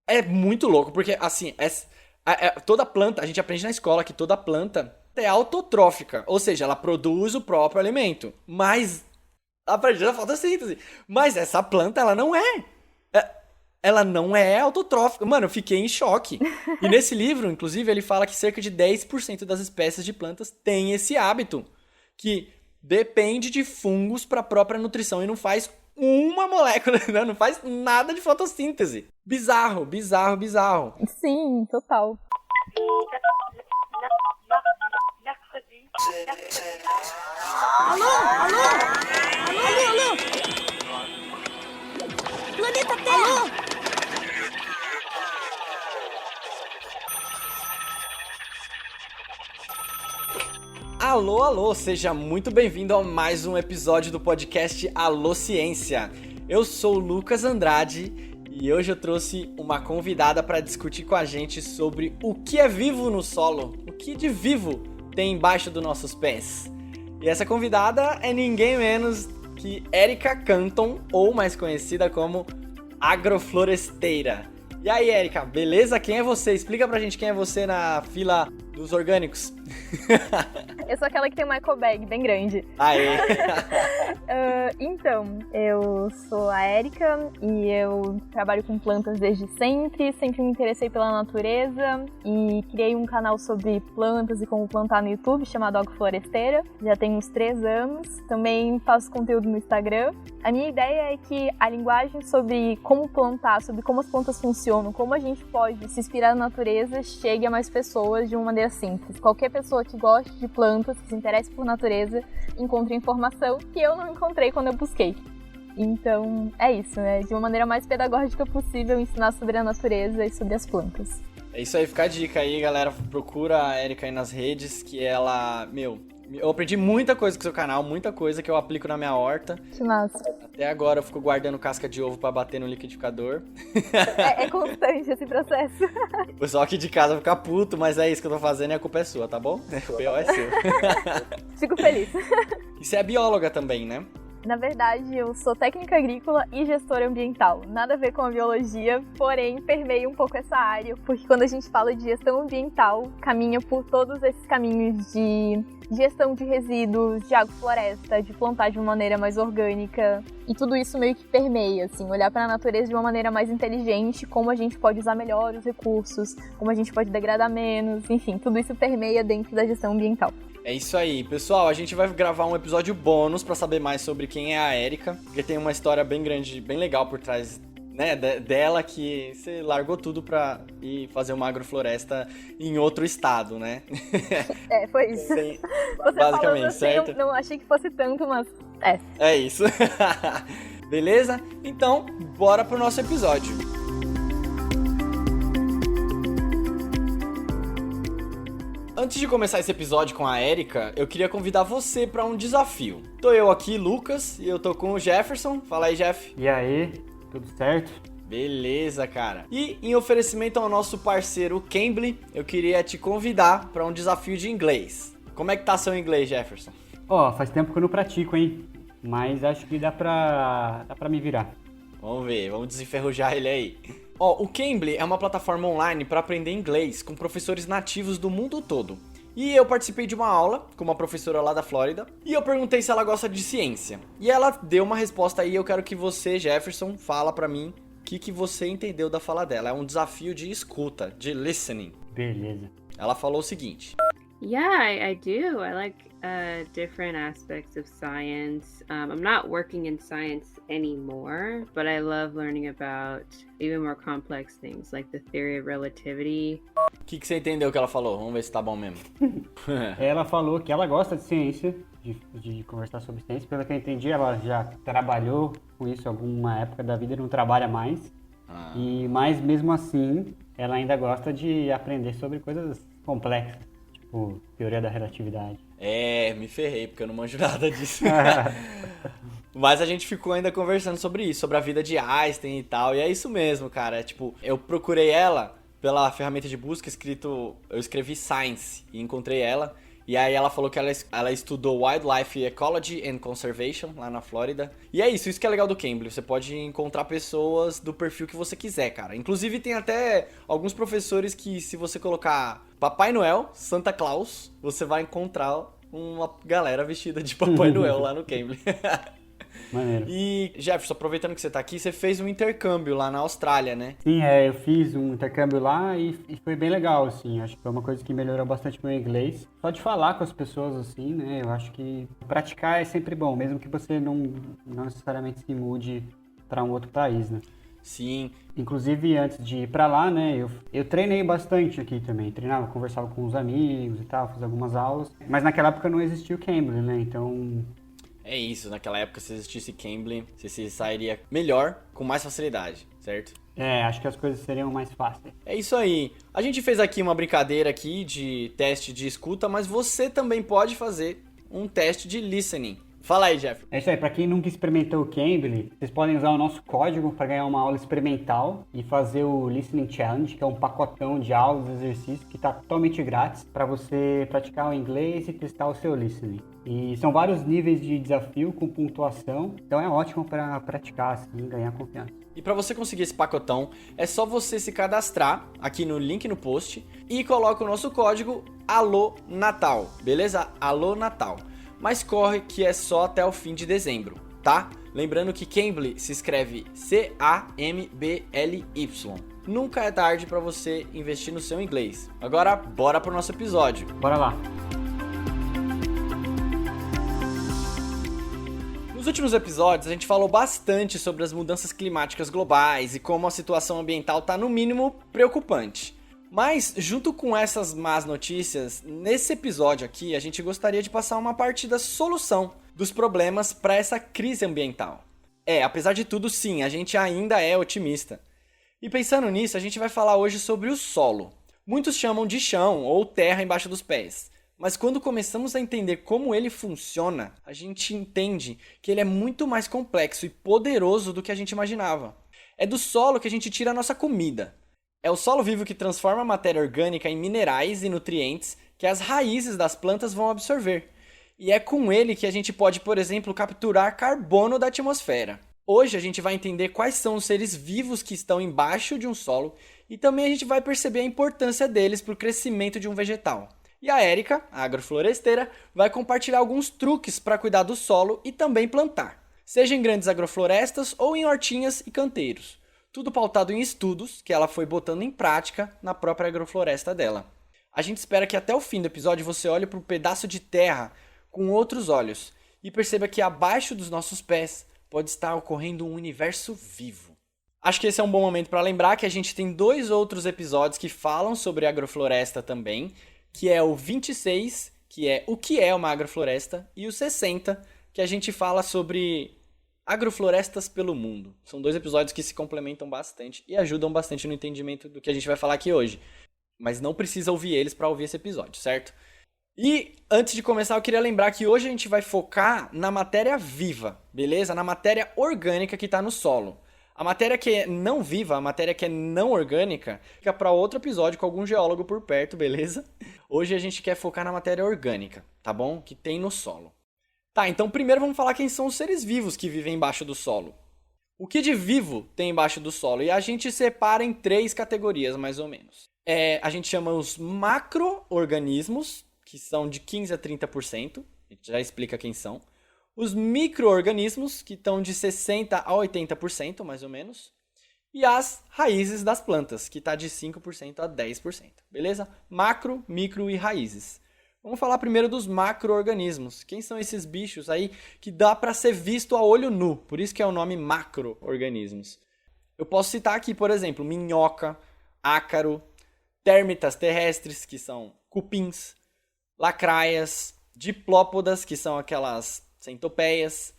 É muito louco, porque assim, toda planta, a gente aprende na escola que toda planta é autotrófica, ou seja, ela produz o próprio alimento. Mas aprende na fotossíntese. Mas essa planta, ela não é. É- Ela não é autotrófica. Mano, eu fiquei em choque. E nesse livro, inclusive, ele fala que cerca de 10% das espécies de plantas têm esse hábito. Que depende de fungos para a própria nutrição e não faz uma molécula, né? Não faz nada de fotossíntese. Bizarro, bizarro, bizarro. Sim, total. Alô? Alô? Alô? Alô? Planeta Terra! Alô? Alô, alô, seja muito bem-vindo a mais um episódio do podcast Alô Ciência. Eu sou o Lucas Andrade e hoje eu trouxe uma convidada para discutir com a gente sobre o que é vivo no solo, o que de vivo tem embaixo dos nossos pés. E essa convidada é ninguém menos que Érica Canton, ou mais conhecida como Agrofloresteira. E aí, Érica, beleza? Quem é você? Explica pra gente quem é você na fila dos orgânicos. Eu sou aquela que tem um eco bag bem grande. Aê! Então, eu sou a Érica e eu trabalho com plantas desde sempre me interessei pela natureza e criei um canal sobre plantas e como plantar no YouTube chamado Agrofloresteira. Já tem uns 3 anos. Também faço conteúdo no Instagram. A minha ideia é que a linguagem sobre como plantar, sobre como as plantas funcionam, como a gente pode se inspirar na natureza, chegue a mais pessoas de uma maneira simples. Qualquer pessoa que goste de plantas, que se interesse por natureza, encontre informação que eu não encontrei quando eu busquei. Então, é isso, né? De uma maneira mais pedagógica possível, ensinar sobre a natureza e sobre as plantas. É isso aí, fica a dica aí, galera. Procura a Érica aí nas redes, que ela, eu aprendi muita coisa com o seu canal, muita coisa que eu aplico na minha horta. Que massa. Até agora eu fico guardando casca de ovo pra bater no liquidificador. É constante esse processo. O pessoal aqui de casa fica puto, mas é isso que eu tô fazendo e a culpa é sua, tá bom? O pior é seu. Fico feliz. E você é bióloga também, né? Na verdade, eu sou técnica agrícola e gestora ambiental. Nada a ver com a biologia, porém permeio um pouco essa área, porque quando a gente fala de gestão ambiental, caminha por todos esses caminhos de gestão de resíduos, de agrofloresta, de plantar de uma maneira mais orgânica. E tudo isso meio que permeia, assim, olhar para a natureza de uma maneira mais inteligente, como a gente pode usar melhor os recursos, como a gente pode degradar menos, enfim, tudo isso permeia dentro da gestão ambiental. É isso aí, pessoal, a gente vai gravar um episódio bônus pra saber mais sobre quem é a Érica, porque tem uma história bem grande, bem legal por trás, né, dela, que você largou tudo pra ir fazer uma agrofloresta em outro estado, né? É, foi isso. Você Basicamente, falando assim, certo? não achei que fosse tanto, mas É isso. Beleza? Então, bora pro nosso episódio. Antes de começar esse episódio com a Érica, eu queria convidar você para um desafio. Tô eu aqui, Lucas, e eu tô com o Jefferson. Fala aí, Jeff. E aí, tudo certo? Beleza, cara. E em oferecimento ao nosso parceiro Cambly, eu queria te convidar para um desafio de inglês. Como é que tá seu inglês, Jefferson? Ó, faz tempo que eu não pratico, hein? Mas acho que dá pra me virar. Vamos ver, vamos desenferrujar ele aí. Ó, o Cambly é uma plataforma online para aprender inglês com professores nativos do mundo todo. E eu participei de uma aula com uma professora lá da Flórida e eu perguntei se ela gosta de ciência. E ela deu uma resposta aí, eu quero que você, Jefferson, fala pra mim o que você entendeu da fala dela. É um desafio de escuta, de listening. Beleza. Ela falou o seguinte: Yeah, I do. I like different aspects of science. I'm not working in science anymore, but I love learning about even more complex things like the theory of relativity. O que você entendeu que ela falou? Vamos ver se tá bom mesmo. Ela falou que ela gosta de ciência, de conversar sobre ciência. Pelo que eu entendi, ela já trabalhou com isso em alguma época da vida e não trabalha mais. Mas mesmo assim, ela ainda gosta de aprender sobre coisas complexas, tipo teoria da relatividade. Me ferrei, porque eu não manjo nada disso. Mas a gente ficou ainda conversando sobre isso, sobre a vida de Einstein e tal. E é isso mesmo, cara. Tipo, eu procurei ela pela ferramenta de busca eu escrevi Science e encontrei ela. E aí ela falou que ela estudou Wildlife Ecology and Conservation lá na Flórida. E é isso que é legal do Cambly. Você pode encontrar pessoas do perfil que você quiser, cara. Inclusive tem até alguns professores que se você colocar Papai Noel, Santa Claus, você vai encontrar uma galera vestida de Papai Noel lá no Cambly. Maneiro. E, Jefferson, aproveitando que você tá aqui, você fez um intercâmbio lá na Austrália, né? Sim, eu fiz um intercâmbio lá e foi bem legal, assim. Acho que foi uma coisa que melhorou bastante meu inglês. Só de falar com as pessoas, assim, né? Eu acho que praticar é sempre bom, mesmo que você não necessariamente se mude para um outro país, né? Sim. Inclusive, antes de ir para lá, né? Eu treinei bastante aqui também. Treinava, conversava com os amigos e tal, fiz algumas aulas. Mas naquela época não existia o Cambly, né? Então... É isso, naquela época se existisse Cambly, você se sairia melhor, com mais facilidade, certo? Acho que as coisas seriam mais fáceis. É isso aí. A gente fez aqui uma brincadeira aqui de teste de escuta, mas você também pode fazer um teste de listening. Fala aí, Jeff. É isso aí, para quem nunca experimentou o Cambly, vocês podem usar o nosso código para ganhar uma aula experimental e fazer o Listening Challenge, que é um pacotão de aulas e exercícios que está totalmente grátis para você praticar o inglês e testar o seu listening. E são vários níveis de desafio com pontuação, então é ótimo para praticar, assim, ganhar confiança. E para você conseguir esse pacotão, é só você se cadastrar aqui no link no post e coloca o nosso código Alô Natal, beleza? Alô Natal. Mas corre que é só até o fim de dezembro, tá? Lembrando que Cambly se escreve C-A-M-B-L-Y. Nunca é tarde para você investir no seu inglês. Agora, bora pro nosso episódio. Bora lá! Nos últimos episódios, a gente falou bastante sobre as mudanças climáticas globais e como a situação ambiental tá no mínimo preocupante. Mas, junto com essas más notícias, nesse episódio aqui, a gente gostaria de passar uma parte da solução dos problemas para essa crise ambiental. Apesar de tudo, sim, a gente ainda é otimista. E pensando nisso, a gente vai falar hoje sobre o solo. Muitos chamam de chão ou terra embaixo dos pés. Mas quando começamos a entender como ele funciona, a gente entende que ele é muito mais complexo e poderoso do que a gente imaginava. É do solo que a gente tira a nossa comida. É o solo vivo que transforma a matéria orgânica em minerais e nutrientes que as raízes das plantas vão absorver. E é com ele que a gente pode, por exemplo, capturar carbono da atmosfera. Hoje a gente vai entender quais são os seres vivos que estão embaixo de um solo e também a gente vai perceber a importância deles para o crescimento de um vegetal. E a Érica, a agrofloresteira, vai compartilhar alguns truques para cuidar do solo e também plantar, seja em grandes agroflorestas ou em hortinhas e canteiros. Tudo pautado em estudos que ela foi botando em prática na própria agrofloresta dela. A gente espera que até o fim do episódio você olhe para um pedaço de terra com outros olhos e perceba que abaixo dos nossos pés pode estar ocorrendo um universo vivo. Acho que esse é um bom momento para lembrar que a gente tem 2 outros episódios que falam sobre agrofloresta também, que é o 26, que é o que é uma agrofloresta, e o 60, que a gente fala sobre agroflorestas pelo mundo. São 2 episódios que se complementam bastante e ajudam bastante no entendimento do que a gente vai falar aqui hoje. Mas não precisa ouvir eles para ouvir esse episódio, certo? E antes de começar, eu queria lembrar que hoje a gente vai focar na matéria viva, beleza? Na matéria orgânica que está no solo. A matéria que é não viva, a matéria que é não orgânica, fica para outro episódio com algum geólogo por perto, beleza? Hoje a gente quer focar na matéria orgânica, tá bom? Que tem no solo. Tá, então primeiro vamos falar quem são os seres vivos que vivem embaixo do solo. O que de vivo tem embaixo do solo? E a gente separa em 3 categorias, mais ou menos. A gente chama os macro-organismos, que são de 15% a 30%. A gente já explica quem são. Os micro-organismos, que estão de 60% a 80%, mais ou menos. E as raízes das plantas, que está de 5% a 10%. Beleza? Macro, micro e raízes. Vamos falar primeiro dos macro-organismos. Quem são esses bichos aí que dá para ser visto a olho nu? Por isso que é o nome macro-organismos. Eu posso citar aqui, por exemplo, minhoca, ácaro, térmitas terrestres, que são cupins, lacraias, diplópodas, que são aquelas centopeias,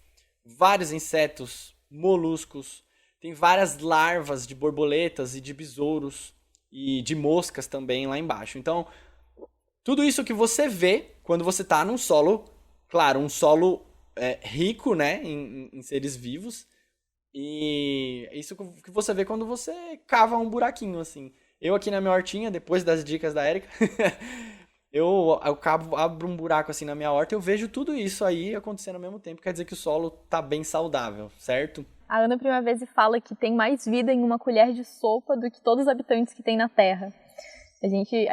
vários insetos, moluscos, tem várias larvas de borboletas e de besouros e de moscas também lá embaixo. Então, tudo isso que você vê quando você está num solo, claro, um solo rico, né, em seres vivos, e isso que você vê quando você cava um buraquinho, assim. Eu aqui na minha hortinha, depois das dicas da Érica, abro um buraco assim na minha horta, eu vejo tudo isso aí acontecendo ao mesmo tempo, quer dizer que o solo tá bem saudável, certo? A Ana Primavera fala que tem mais vida em uma colher de sopa do que todos os habitantes que tem na Terra. A gente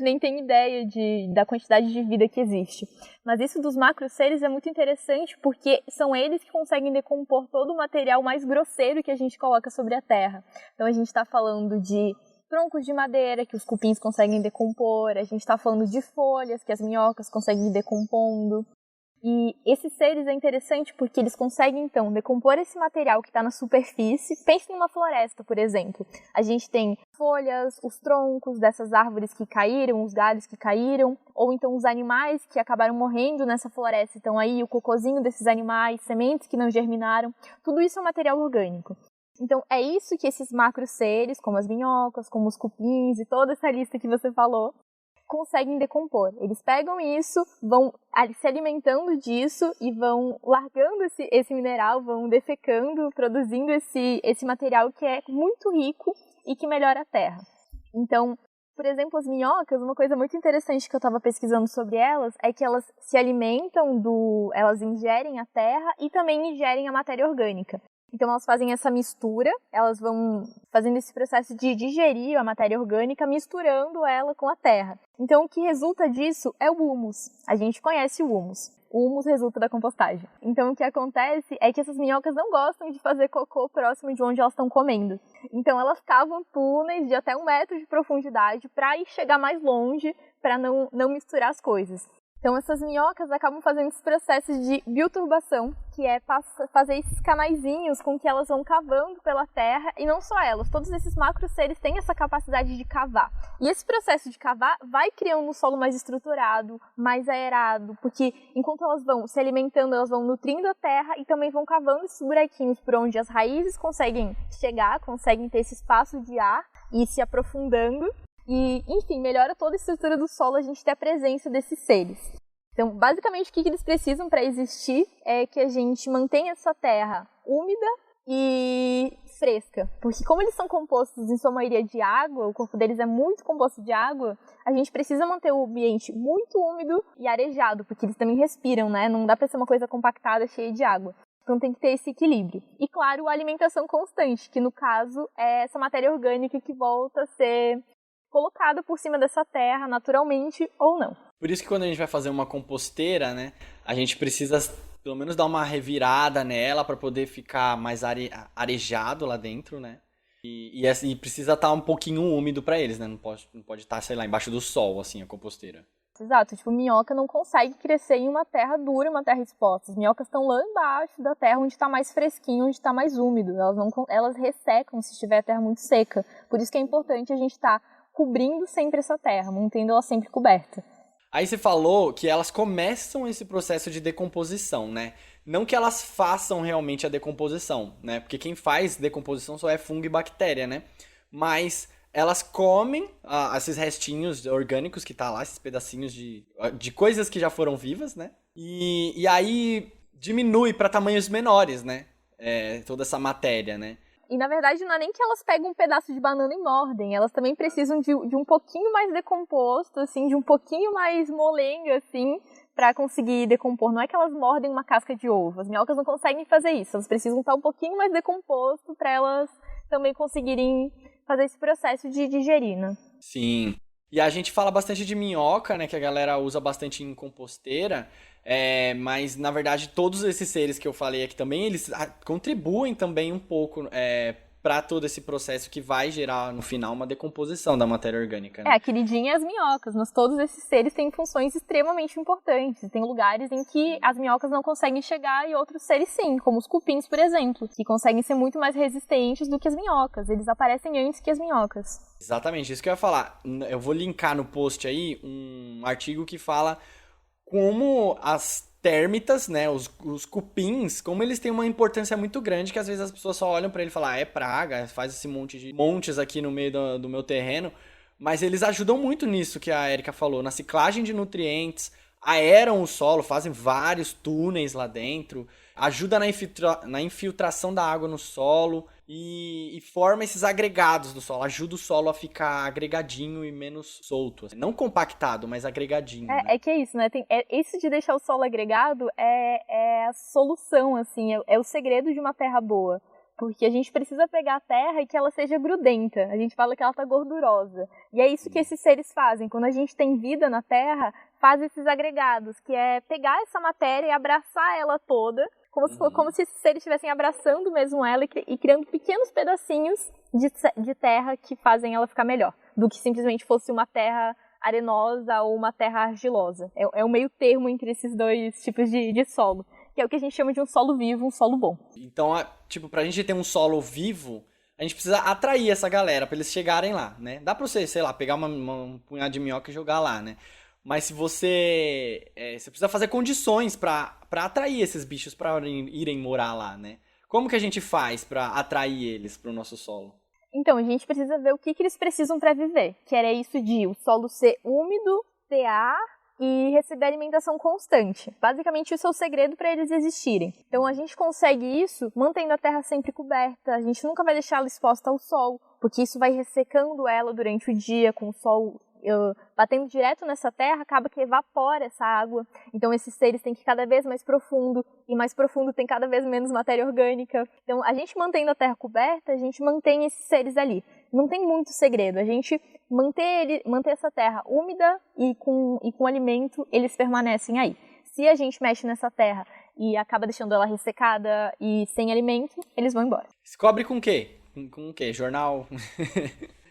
nem tem ideia da quantidade de vida que existe. Mas isso dos macroseres é muito interessante porque são eles que conseguem decompor todo o material mais grosseiro que a gente coloca sobre a Terra. Então a gente está falando de troncos de madeira que os cupins conseguem decompor, a gente está falando de folhas que as minhocas conseguem ir decompondo. E esses seres é interessante porque eles conseguem, então, decompor esse material que está na superfície. Pense numa floresta, por exemplo. A gente tem folhas, os troncos dessas árvores que caíram, os galhos que caíram, ou então os animais que acabaram morrendo nessa floresta. Então aí o cocôzinho desses animais, sementes que não germinaram, tudo isso é material orgânico. Então é isso que esses macro seres, como as minhocas, como os cupins e toda essa lista que você falou, conseguem decompor. Eles pegam isso, vão se alimentando disso e vão largando esse mineral, vão defecando, produzindo esse material que é muito rico e que melhora a terra. Então, por exemplo, as minhocas, uma coisa muito interessante que eu estava pesquisando sobre elas é que elas se alimentam elas ingerem a terra e também ingerem a matéria orgânica. Então elas fazem essa mistura, elas vão fazendo esse processo de digerir a matéria orgânica, misturando ela com a terra. Então o que resulta disso é o humus. A gente conhece o humus. O humus resulta da compostagem. Então o que acontece é que essas minhocas não gostam de fazer cocô próximo de onde elas estão comendo. Então elas cavam túneis de até 1 metro de profundidade para ir chegar mais longe, para não misturar as coisas. Então essas minhocas acabam fazendo esse processo de bioturbação, que é fazer esses canaizinhos com que elas vão cavando pela terra, e não só elas, todos esses macroseres têm essa capacidade de cavar. E esse processo de cavar vai criando um solo mais estruturado, mais aerado, porque enquanto elas vão se alimentando, elas vão nutrindo a terra e também vão cavando esses buraquinhos por onde as raízes conseguem chegar, conseguem ter esse espaço de ar e ir se aprofundando. E, enfim, melhora toda a estrutura do solo a gente ter a presença desses seres. Então, basicamente, o que eles precisam para existir é que a gente mantenha essa terra úmida e fresca. Porque como eles são compostos, em sua maioria, de água, o corpo deles é muito composto de água, a gente precisa manter o ambiente muito úmido e arejado, porque eles também respiram, né? Não dá para ser uma coisa compactada, cheia de água. Então tem que ter esse equilíbrio. E, claro, a alimentação constante, que no caso é essa matéria orgânica que volta a ser colocada por cima dessa terra, naturalmente ou não. Por isso que quando a gente vai fazer uma composteira, né, a gente precisa pelo menos dar uma revirada nela para poder ficar mais arejado lá dentro, né? E assim, precisa estar um pouquinho úmido para eles, né? Não pode estar, sei lá, embaixo do sol, assim, a composteira. Exato, tipo, minhoca não consegue crescer em uma terra dura, uma terra exposta. As minhocas estão lá embaixo da terra, onde está mais fresquinho, onde está mais úmido. Elas ressecam se estiver a terra muito seca. Por isso que é importante a gente estar cobrindo sempre essa terra, mantendo ela sempre coberta. Aí você falou que elas começam esse processo de decomposição, né? Não que elas façam realmente a decomposição, né? Porque quem faz decomposição só é fungo e bactéria, né? Mas elas comem esses restinhos orgânicos que tá lá, esses pedacinhos de coisas que já foram vivas, né? E aí diminui para tamanhos menores, né? Toda essa matéria, né? E, na verdade, não é nem que elas pegam um pedaço de banana e mordem. Elas também precisam de um pouquinho mais decomposto, assim, de um pouquinho mais molenga, assim, para conseguir decompor. Não é que elas mordem uma casca de ovo. As minhocas não conseguem fazer isso. Elas precisam estar um pouquinho mais decomposto para elas também conseguirem fazer esse processo de digerir, né? Sim. E a gente fala bastante de minhoca, né, que a galera usa bastante em composteira, mas na verdade todos esses seres que eu falei aqui também, eles contribuem também um pouco para todo esse processo que vai gerar no final uma decomposição da matéria orgânica, né? A queridinha é as minhocas, mas todos esses seres têm funções extremamente importantes. Tem lugares em que as minhocas não conseguem chegar e outros seres sim, como os cupins, por exemplo, que conseguem ser muito mais resistentes do que as minhocas. Eles aparecem antes que as minhocas. Exatamente, isso que eu ia falar. Eu vou linkar no post aí um artigo que fala como as térmitas, né, os cupins, como eles têm uma importância muito grande, que às vezes as pessoas só olham pra ele e falam, é praga, faz esse monte de montes aqui no meio do meu terreno, mas eles ajudam muito nisso que a Erika falou, na ciclagem de nutrientes, aeram o solo, fazem vários túneis lá dentro, ajuda na infiltração da água no solo, e forma esses agregados do solo, ajuda o solo a ficar agregadinho e menos solto. Assim. Não compactado, mas agregadinho. Né? É que é isso, né? Isso de deixar o solo agregado é a solução, assim, é o segredo de uma terra boa. Porque a gente precisa pegar a terra e que ela seja grudenta. A gente fala que ela tá gordurosa. E é isso que esses seres fazem. Quando a gente tem vida na terra, faz esses agregados, que é pegar essa matéria e abraçar ela toda, como se esses seres estivessem abraçando mesmo ela e criando pequenos pedacinhos de terra que fazem ela ficar melhor, do que simplesmente fosse uma terra arenosa ou uma terra argilosa. É o meio termo entre esses dois tipos de solo, que é o que a gente chama de um solo vivo, um solo bom. Então, tipo, pra gente ter um solo vivo, a gente precisa atrair essa galera pra eles chegarem lá, né? Dá pra você, sei lá, pegar um punhado de minhoca e jogar lá, né? Mas se você precisa fazer condições pra atrair esses bichos pra irem morar lá, né? Como que a gente faz pra atrair eles pro nosso solo? Então, a gente precisa ver o que eles precisam para viver, que era isso de o solo ser úmido, ter ar e receber alimentação constante. Basicamente, isso é o segredo para eles existirem. Então, a gente consegue isso mantendo a terra sempre coberta, a gente nunca vai deixá-la exposta ao sol, porque isso vai ressecando ela durante o dia com o sol batendo direto nessa terra, acaba que evapora essa água. Então esses seres têm que ir cada vez mais profundo, e mais profundo tem cada vez menos matéria orgânica. Então a gente mantendo a terra coberta, a gente mantém esses seres ali. Não tem muito segredo, a gente manter essa terra úmida e com alimento, eles permanecem aí. Se a gente mexe nessa terra e acaba deixando ela ressecada e sem alimento, eles vão embora. Se cobre com o quê? Com o quê? Jornal?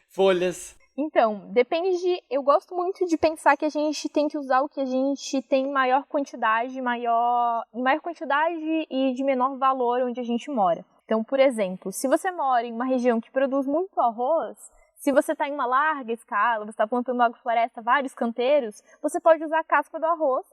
Folhas? Então, depende de... Eu gosto muito de pensar que a gente tem que usar o que a gente tem em maior quantidade e de menor valor onde a gente mora. Então, por exemplo, se você mora em uma região que produz muito arroz, se você está em uma larga escala, você está plantando agrofloresta, vários canteiros, você pode usar a casca do arroz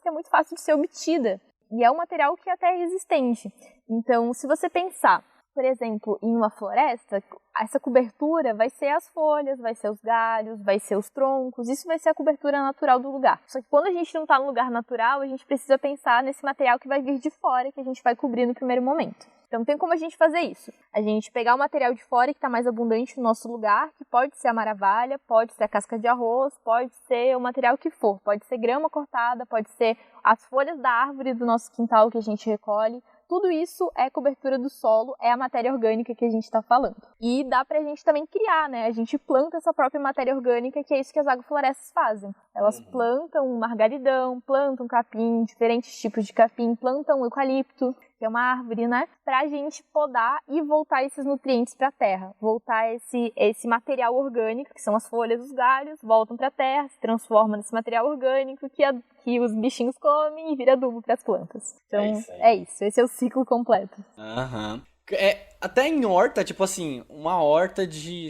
que é muito fácil de ser obtida. E é um material que até é resistente. Então, se você pensar, por exemplo, em uma floresta, essa cobertura vai ser as folhas, vai ser os galhos, vai ser os troncos, isso vai ser a cobertura natural do lugar. Só que quando a gente não está no lugar natural, a gente precisa pensar nesse material que vai vir de fora, que a gente vai cobrir no primeiro momento. Então tem como a gente fazer isso. A gente pegar o material de fora que está mais abundante no nosso lugar, que pode ser a maravalha, pode ser a casca de arroz, pode ser o material que for, pode ser grama cortada, pode ser as folhas da árvore do nosso quintal que a gente recolhe. Tudo isso é cobertura do solo, é a matéria orgânica que a gente está falando. E dá pra gente também criar, né? A gente planta essa própria matéria orgânica, que é isso que as agroflorestas fazem. Elas plantam margaridão, plantam capim, diferentes tipos de capim, plantam eucalipto, que é uma árvore, né? Pra gente podar e voltar esses nutrientes pra terra. Voltar esse material orgânico, que são as folhas dos galhos, voltam pra terra, se transformam nesse material orgânico que os bichinhos comem e vira adubo pras plantas. Então, é isso. Esse é o ciclo completo. Aham. Até em horta, tipo assim, uma horta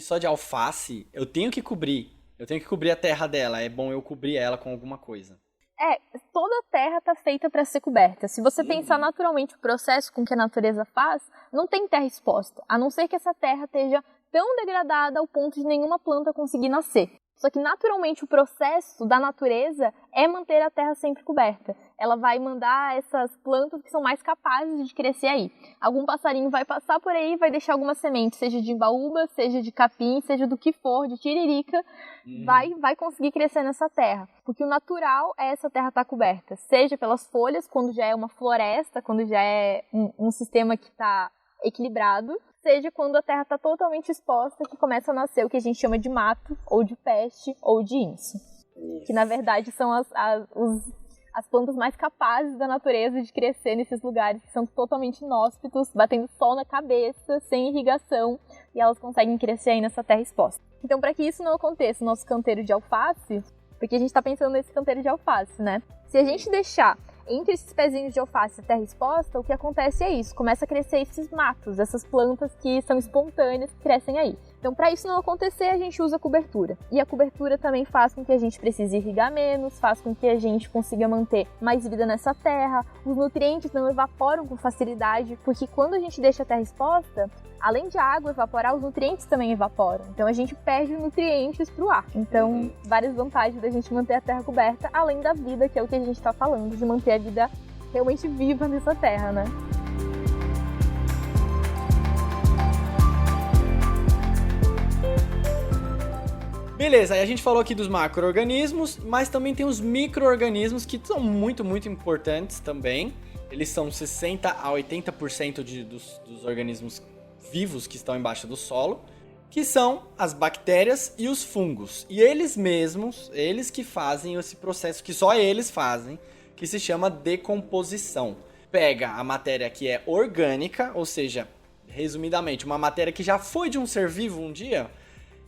só de alface, eu tenho que cobrir. Eu tenho que cobrir a terra dela. É bom eu cobrir ela com alguma coisa. Toda a terra está feita para ser coberta. Se você pensar naturalmente o processo com que a natureza faz, não tem terra exposta, a não ser que essa terra esteja tão degradada ao ponto de nenhuma planta conseguir nascer. Só que naturalmente o processo da natureza é manter a terra sempre coberta. Ela vai mandar essas plantas que são mais capazes de crescer aí. Algum passarinho vai passar por aí e vai deixar alguma semente, seja de imbaúba, seja de capim, seja do que for, de tiririca, vai conseguir crescer nessa terra. Porque o natural é essa terra estar coberta, seja pelas folhas, quando já é uma floresta, quando já é um sistema que está equilibrado, seja quando a terra está totalmente exposta, que começa a nascer o que a gente chama de mato, ou de peste, ou de inso. Que na verdade são as plantas mais capazes da natureza de crescer nesses lugares que são totalmente inóspitos, batendo sol na cabeça, sem irrigação, e elas conseguem crescer aí nessa terra exposta. Então, para que isso não aconteça no nosso canteiro de alface, porque a gente está pensando nesse canteiro de alface, né? Se a gente deixar entre esses pezinhos de alface e terra exposta, o que acontece é isso, começa a crescer esses matos, essas plantas que são espontâneas, que crescem aí. Então, para isso não acontecer, a gente usa cobertura. E a cobertura também faz com que a gente precise irrigar menos, faz com que a gente consiga manter mais vida nessa terra, os nutrientes não evaporam com facilidade, porque quando a gente deixa a terra exposta, além de a água evaporar, os nutrientes também evaporam. Então, a gente perde nutrientes para o ar. Então, várias vantagens da gente manter a terra coberta, além da vida, que é o que a gente está falando, de manter a vida realmente viva nessa terra, né? Beleza, aí a gente falou aqui dos macro-organismos, mas também tem os micro-organismos que são muito, muito importantes também. Eles são 60 a 80% dos organismos vivos que estão embaixo do solo, que são as bactérias e os fungos. E eles mesmos, eles que fazem esse processo que só eles fazem, que se chama decomposição. Pega a matéria que é orgânica, ou seja, resumidamente, uma matéria que já foi de um ser vivo um dia,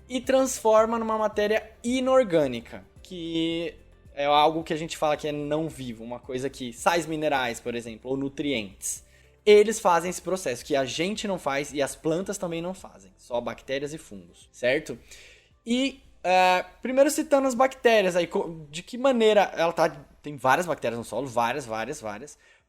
e transforma numa matéria inorgânica, que é algo que a gente fala que é não vivo, uma coisa que sais minerais, por exemplo, ou nutrientes. Eles fazem esse processo que a gente não faz e as plantas também não fazem, só bactérias e fungos, certo? E primeiro citando as bactérias, aí, de que maneira ela tá... Tem várias bactérias no solo, várias,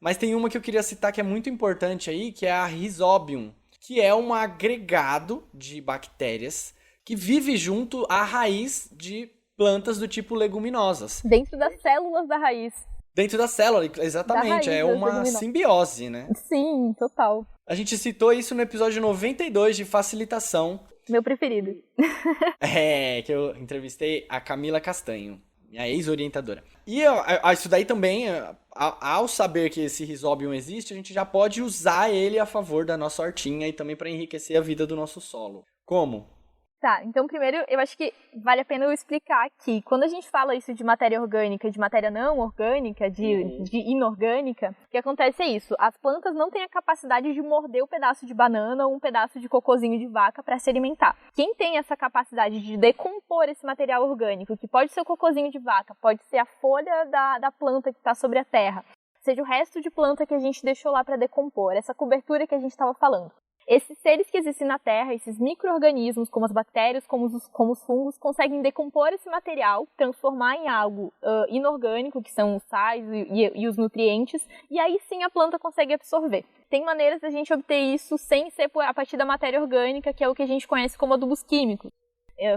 mas tem uma que eu queria citar que é muito importante aí, que é a Rhizobium, que é um agregado de bactérias que vive junto à raiz de plantas do tipo leguminosas. Dentro das células da raiz. Dentro da célula, exatamente. É uma simbiose, né? Sim, total. A gente citou isso no episódio 92 de facilitação. Meu preferido. Que eu entrevistei a Camila Castanho, minha ex-orientadora. E isso daí também, ao saber que esse Rhizobium existe, a gente já pode usar ele a favor da nossa hortinha e também para enriquecer a vida do nosso solo. Como? Tá, então primeiro eu acho que vale a pena eu explicar aqui. Quando a gente fala isso de matéria orgânica, de matéria não orgânica, de inorgânica, o que acontece é isso. As plantas não têm a capacidade de morder um pedaço de banana ou um pedaço de cocôzinho de vaca para se alimentar. Quem tem essa capacidade de decompor esse material orgânico, que pode ser o cocôzinho de vaca, pode ser a folha da planta que está sobre a terra, seja o resto de planta que a gente deixou lá para decompor, essa cobertura que a gente estava falando. Esses seres que existem na Terra, esses micro-organismos, como as bactérias, como os fungos, conseguem decompor esse material, transformar em algo inorgânico, que são os sais e os nutrientes, e aí sim a planta consegue absorver. Tem maneiras da gente obter isso sem ser a partir da matéria orgânica, que é o que a gente conhece como adubos químicos,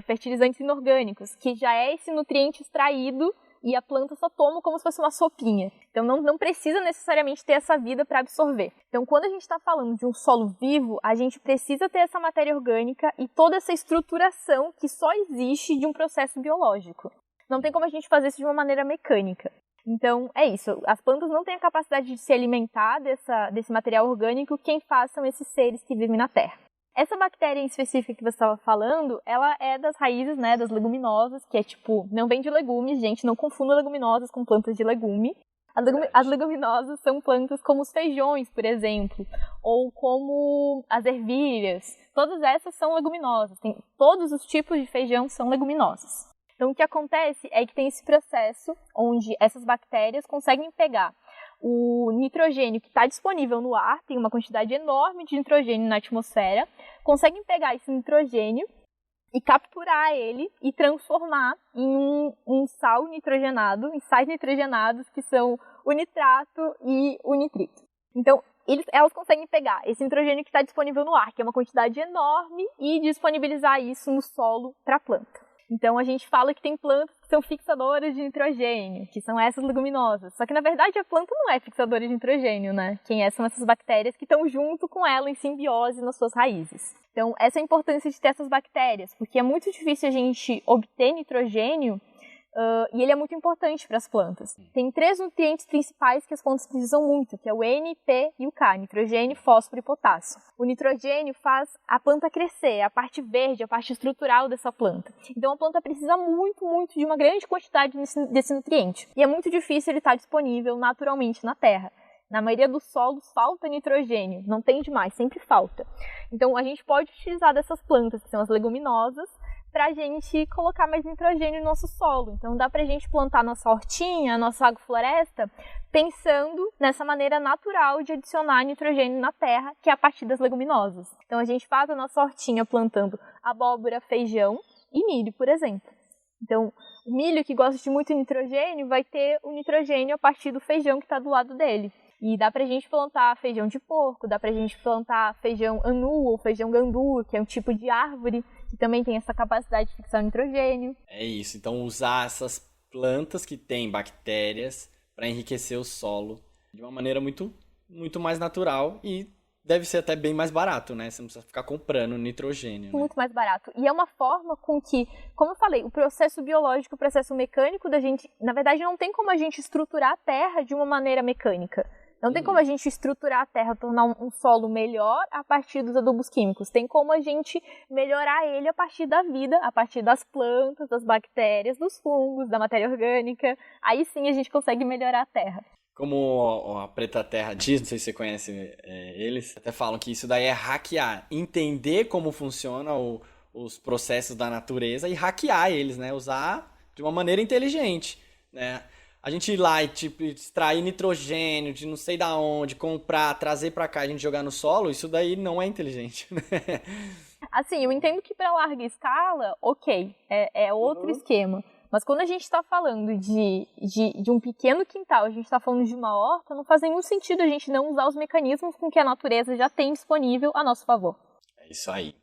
fertilizantes inorgânicos, que já é esse nutriente extraído e a planta só toma como se fosse uma sopinha. Então não precisa necessariamente ter essa vida para absorver. Então quando a gente está falando de um solo vivo, a gente precisa ter essa matéria orgânica e toda essa estruturação que só existe de um processo biológico. Não tem como a gente fazer isso de uma maneira mecânica. Então é isso, as plantas não têm a capacidade de se alimentar desse material orgânico, quem faz são esses seres que vivem na Terra. Essa bactéria em específico que você estava falando, ela é das raízes, né, das leguminosas, que é tipo, não vem de legumes, gente, não confunda leguminosas com plantas de legume. As leguminosas são plantas como os feijões, por exemplo, ou como as ervilhas. Todas essas são leguminosas, todos os tipos de feijão são leguminosas. Então o que acontece é que tem esse processo onde essas bactérias conseguem pegar o nitrogênio que está disponível no ar, tem uma quantidade enorme de nitrogênio na atmosfera, conseguem pegar esse nitrogênio e capturar ele e transformar em um sal nitrogenado, em sais nitrogenados que são o nitrato e o nitrito. Então, elas conseguem pegar esse nitrogênio que está disponível no ar, que é uma quantidade enorme, e disponibilizar isso no solo para a planta. Então, a gente fala que tem plantas que são fixadoras de nitrogênio, que são essas leguminosas. Só que, na verdade, a planta não é fixadora de nitrogênio, né? Quem é são essas bactérias que estão junto com ela em simbiose nas suas raízes. Então, essa é a importância de ter essas bactérias, porque é muito difícil a gente obter nitrogênio e ele é muito importante para as plantas. Tem 3 nutrientes principais que as plantas precisam muito, que é o N, P e o K, nitrogênio, fósforo e potássio. O nitrogênio faz a planta crescer, a parte verde, a parte estrutural dessa planta. Então a planta precisa muito, muito de uma grande quantidade desse nutriente. E é muito difícil ele estar disponível naturalmente na Terra. Na maioria dos solos falta nitrogênio, não tem demais, sempre falta. Então a gente pode utilizar dessas plantas, que são as leguminosas, para a gente colocar mais nitrogênio no nosso solo. Então dá para a gente plantar nossa hortinha, nossa agrofloresta, pensando nessa maneira natural de adicionar nitrogênio na terra, que é a partir das leguminosas. Então a gente faz a nossa hortinha plantando abóbora, feijão e milho, por exemplo. Então o milho que gosta de muito nitrogênio vai ter o nitrogênio a partir do feijão que está do lado dele. E dá pra gente plantar feijão de porco, dá pra gente plantar feijão anu ou feijão gandu, que é um tipo de árvore que também tem essa capacidade de fixar o nitrogênio. É isso, então usar essas plantas que têm bactérias para enriquecer o solo de uma maneira muito, muito mais natural e deve ser até bem mais barato, né? Você não precisa ficar comprando nitrogênio. Né? Muito mais barato. E é uma forma com que, como eu falei, o processo biológico, o processo mecânico da gente, na verdade, não tem como a gente estruturar a terra de uma maneira mecânica. Não tem como a gente estruturar a terra, tornar um solo melhor a partir dos adubos químicos. Tem como a gente melhorar ele a partir da vida, a partir das plantas, das bactérias, dos fungos, da matéria orgânica. Aí sim a gente consegue melhorar a terra. Como a Preta Terra diz, não sei se você conhece eles, até falam que isso daí é hackear, entender como funcionam os processos da natureza e hackear eles, né? Usar de uma maneira inteligente, né? A gente ir lá e tipo, extrair nitrogênio de não sei da onde, comprar, trazer pra cá, a gente jogar no solo, isso daí não é inteligente, né? Assim, eu entendo que para larga escala, ok, é outro esquema. Mas quando a gente está falando de um pequeno quintal, a gente está falando de uma horta, não faz nenhum sentido a gente não usar os mecanismos com que a natureza já tem disponível a nosso favor. É isso aí.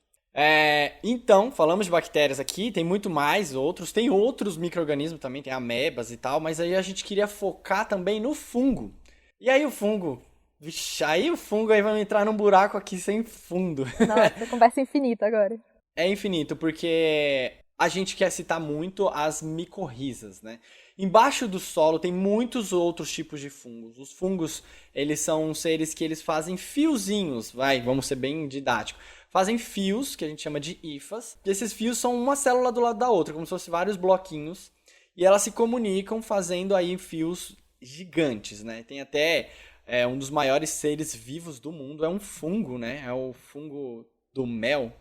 Então, falamos de bactérias aqui, tem muito mais outros, tem outros micro-organismos também, tem amebas e tal, mas aí a gente queria focar também no fungo. E aí o fungo, vixe, aí vai entrar num buraco aqui sem fundo. Nossa, conversa infinita agora. É infinito, porque a gente quer citar muito as micorrizas, né? Embaixo do solo tem muitos outros tipos de fungos. Os fungos, eles são seres que eles fazem fiozinhos, vamos ser bem didático. Fazem fios, que a gente chama de hifas, e esses fios são uma célula do lado da outra, como se fossem vários bloquinhos, e elas se comunicam fazendo aí fios gigantes, né? Tem até um dos maiores seres vivos do mundo, é um fungo, né? É o fungo do mel,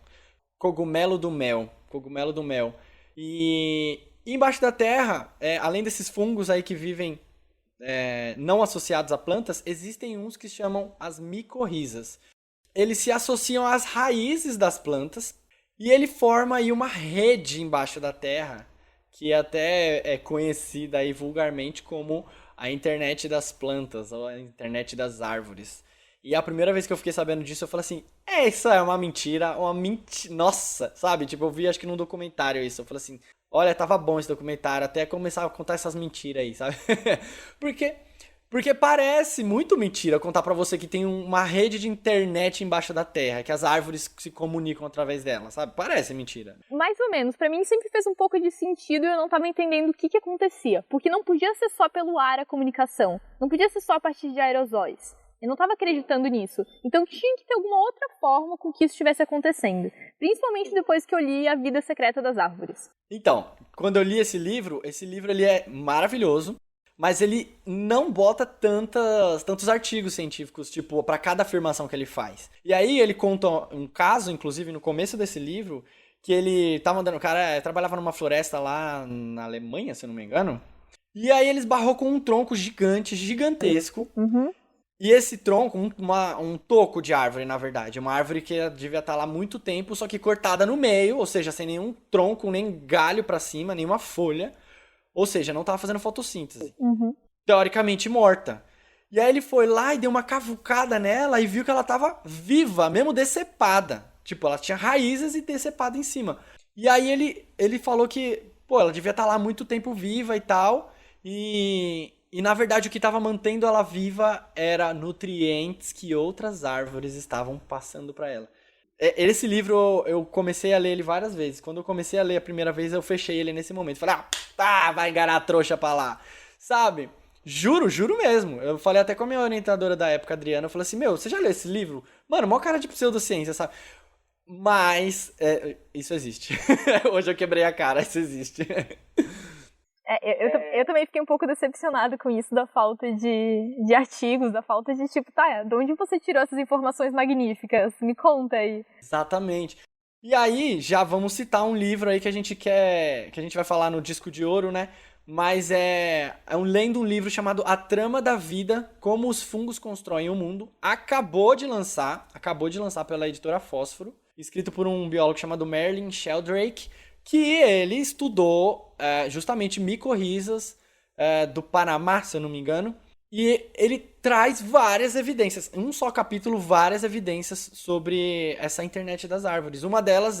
cogumelo do mel. E embaixo da terra, além desses fungos aí que vivem não associados a plantas, existem uns que chamam as micorrizas. Eles se associam às raízes das plantas e ele forma aí uma rede embaixo da terra, que até é conhecida aí vulgarmente como a internet das plantas ou a internet das árvores. E a primeira vez que eu fiquei sabendo disso, eu falei assim, isso é uma mentira, nossa, sabe? Tipo, eu vi acho que num documentário isso, eu falei assim, olha, tava bom esse documentário, até começar a contar essas mentiras aí, sabe? Porque parece muito mentira contar pra você que tem uma rede de internet embaixo da terra, que as árvores se comunicam através dela, sabe? Parece mentira. Mais ou menos. Pra mim sempre fez um pouco de sentido e eu não tava entendendo o que acontecia. Porque não podia ser só pelo ar a comunicação. Não podia ser só a partir de aerosóis. Eu não estava acreditando nisso. Então tinha que ter alguma outra forma com que isso estivesse acontecendo. Principalmente depois que eu li A Vida Secreta das Árvores. Então, quando eu li esse livro ele é maravilhoso, mas ele não bota tantos artigos científicos, tipo, para cada afirmação que ele faz. E aí ele conta um caso, inclusive no começo desse livro, que ele tava andando, o cara trabalhava numa floresta lá na Alemanha, se eu não me engano, e aí ele esbarrou com um tronco gigantesco. Uhum. E esse tronco, um toco de árvore, na verdade. Uma árvore que devia estar lá há muito tempo, só que cortada no meio, ou seja, sem nenhum tronco, nem galho pra cima, nenhuma folha. Ou seja, não estava fazendo fotossíntese. Uhum. Teoricamente morta. E aí ele foi lá e deu uma cavucada nela e viu que ela estava viva, mesmo decepada. Tipo, ela tinha raízes e decepada em cima. E aí ele falou que, ela devia estar lá há muito tempo viva e tal. E na verdade o que estava mantendo ela viva era nutrientes que outras árvores estavam passando para ela. Esse livro eu comecei a ler ele várias vezes. Quando eu comecei a ler a primeira vez eu fechei ele nesse momento. Falei, vai enganar a trouxa pra lá. Sabe? Juro mesmo. Eu falei até com a minha orientadora da época, Adriana. Eu falei assim, você já leu esse livro? Mano, mó cara de pseudociência, sabe? Mas isso existe. Hoje eu quebrei a cara, isso existe. Eu também fiquei um pouco decepcionada com isso, da falta de artigos, da falta de tipo, de onde você tirou essas informações magníficas? Me conta aí. Exatamente. E aí, já vamos citar um livro aí que a gente vai falar no Disco de Ouro, né? Mas lendo um livro chamado A Trama da Vida, Como os Fungos Constroem o Mundo. Acabou de lançar pela editora Fósforo, escrito por um biólogo chamado Merlin Sheldrake, que ele estudou justamente micorrizas do Panamá, se eu não me engano, e ele traz várias evidências, em um só capítulo, várias evidências sobre essa internet das árvores. Uma delas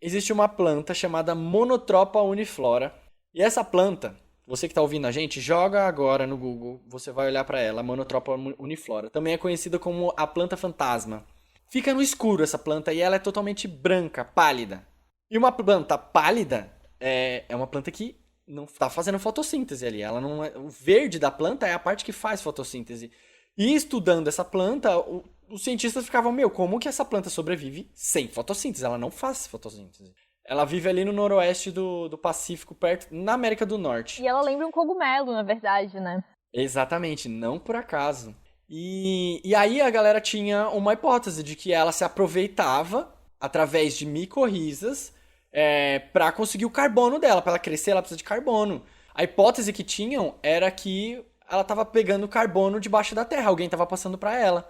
existe uma planta chamada Monotropa uniflora, e essa planta, você que está ouvindo a gente, joga agora no Google, você vai olhar para ela, Monotropa uniflora. Também é conhecida como a planta fantasma. fica no escuro essa planta e ela é totalmente branca, pálida. E uma planta pálida é uma planta que não tá fazendo fotossíntese ali. Ela não é, o verde da planta é a parte que faz fotossíntese. E estudando essa planta, os cientistas ficavam, como que essa planta sobrevive sem fotossíntese? Ela não faz fotossíntese. Ela vive ali no noroeste do Pacífico, perto, na América do Norte. E ela lembra um cogumelo, na verdade, né? Exatamente, não por acaso. E aí a galera tinha uma hipótese de que ela se aproveitava, através de micorrizas, para conseguir o carbono dela. Para ela crescer, ela precisa de carbono. A hipótese que tinham era que ela estava pegando carbono debaixo da terra, alguém estava passando para ela.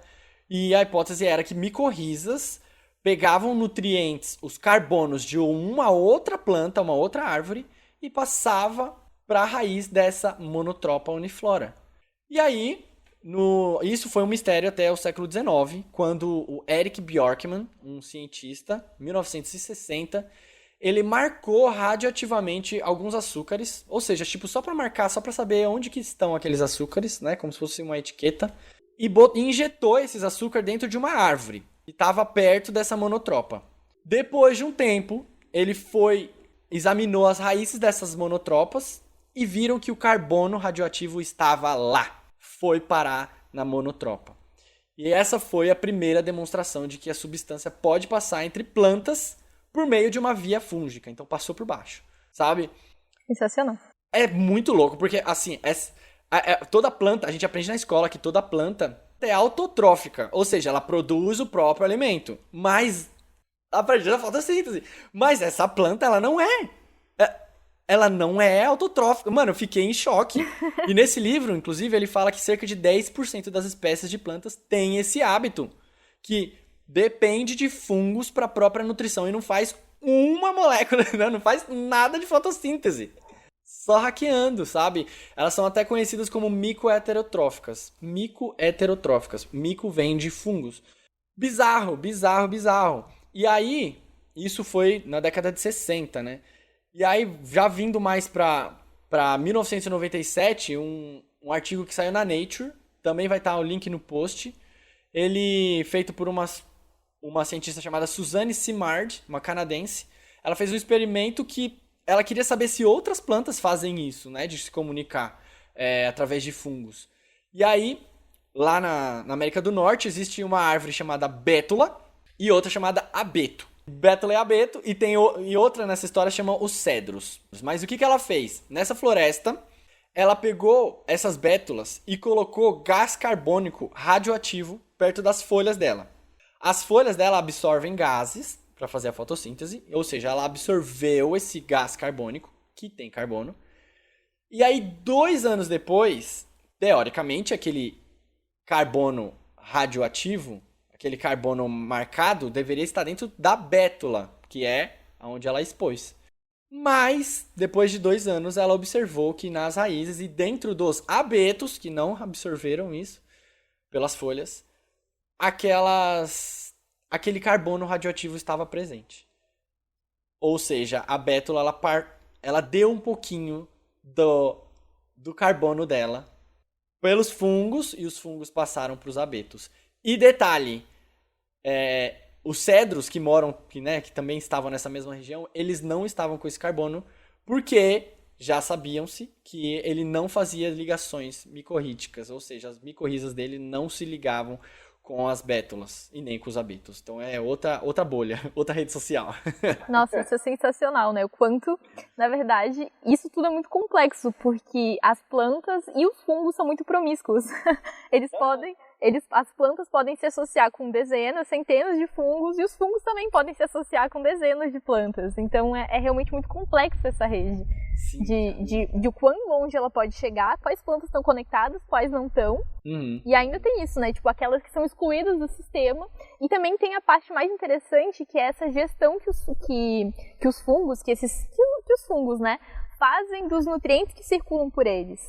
E a hipótese era que micorrizas pegavam nutrientes, os carbonos de uma outra planta, uma outra árvore, e passava para a raiz dessa monotropa uniflora. E aí, isso foi um mistério até o século XIX, quando o Eric Bjorkman, um cientista, em 1960, ele marcou radioativamente alguns açúcares, ou seja, tipo, só para marcar, só para saber onde que estão aqueles açúcares, né, como se fosse uma etiqueta, e injetou esses açúcares dentro de uma árvore que estava perto dessa monotropa. Depois de um tempo, ele examinou as raízes dessas monotropas e viram que o carbono radioativo estava lá. Foi parar na monotropa. E essa foi a primeira demonstração de que a substância pode passar entre plantas por meio de uma via fúngica. Então passou por baixo, sabe? Sensacional. É muito louco, porque assim, toda planta, a gente aprende na escola que toda planta é autotrófica, ou seja, ela produz o próprio alimento, mas a partir da fotossíntese. Mas essa planta, ela não é. Ela não é autotrófica. Mano, eu fiquei em choque. E nesse livro, inclusive, ele fala que cerca de 10% das espécies de plantas têm esse hábito, que depende de fungos para a própria nutrição e não faz uma molécula, não faz nada de fotossíntese. Só hackeando, sabe? Elas são até conhecidas como micoheterotróficas. Micoheterotróficas. Mico vem de fungos. Bizarro, bizarro, bizarro. E aí, isso foi na década de 60, né? E aí, já vindo mais pra 1997, um artigo que saiu na Nature, também vai estar o link no post. Ele, feito por uma cientista chamada Suzanne Simard, uma canadense. Ela fez um experimento que ela queria saber se outras plantas fazem isso, né? De se comunicar através de fungos. E aí, lá na América do Norte, existe uma árvore chamada bétula e outra chamada abeto. Bétula e abeto, e outra nessa história chama os cedros. Mas o que ela fez? Nessa floresta, ela pegou essas bétulas e colocou gás carbônico radioativo perto das folhas dela. As folhas dela absorvem gases para fazer a fotossíntese, ou seja, ela absorveu esse gás carbônico, que tem carbono. E aí, 2 anos depois, teoricamente, aquele carbono radioativo, aquele carbono marcado, deveria estar dentro da bétula, que é onde ela expôs. Mas, depois de 2 anos, ela observou que nas raízes e dentro dos abetos, que não absorveram isso pelas folhas, aquele carbono radioativo estava presente. Ou seja, a bétula ela deu um pouquinho do carbono dela pelos fungos e os fungos passaram para os abetos. E detalhe, os cedros que também estavam nessa mesma região, eles não estavam com esse carbono porque já sabiam-se que ele não fazia ligações micorríticas, ou seja, as micorrizas dele não se ligavam com as bétulas e nem com os abetos. Então é outra bolha, outra rede social. Nossa, isso é sensacional, né? O quanto, na verdade, isso tudo é muito complexo, porque as plantas e os fungos são muito promíscuos. As plantas podem se associar com dezenas, centenas de fungos, e os fungos também podem se associar com dezenas de plantas. Então é realmente muito complexo essa rede. Sim, de quão longe ela pode chegar, quais plantas estão conectadas, quais não estão. Uhum. E ainda tem isso, né? Tipo, aquelas que são excluídas do sistema. E também tem a parte mais interessante, que é essa gestão que os fungos, que os fungos, né, fazem dos nutrientes que circulam por eles.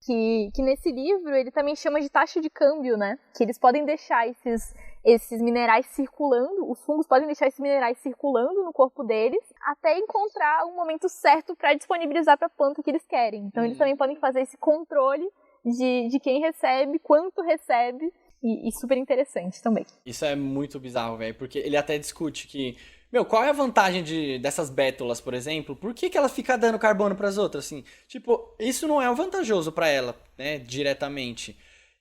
Que nesse livro ele também chama de taxa de câmbio, né? Que eles podem deixar esses minerais circulando, os fungos podem deixar esses minerais circulando no corpo deles até encontrar um momento certo para disponibilizar para a planta que eles querem. Então eles também podem fazer esse controle de quem recebe, quanto recebe e super interessante também. Isso é muito bizarro, velho, porque ele até discute que, qual é a vantagem dessas bétulas, por exemplo? Por que ela fica dando carbono pras outras, assim? Tipo, isso não é vantajoso pra ela, né, diretamente.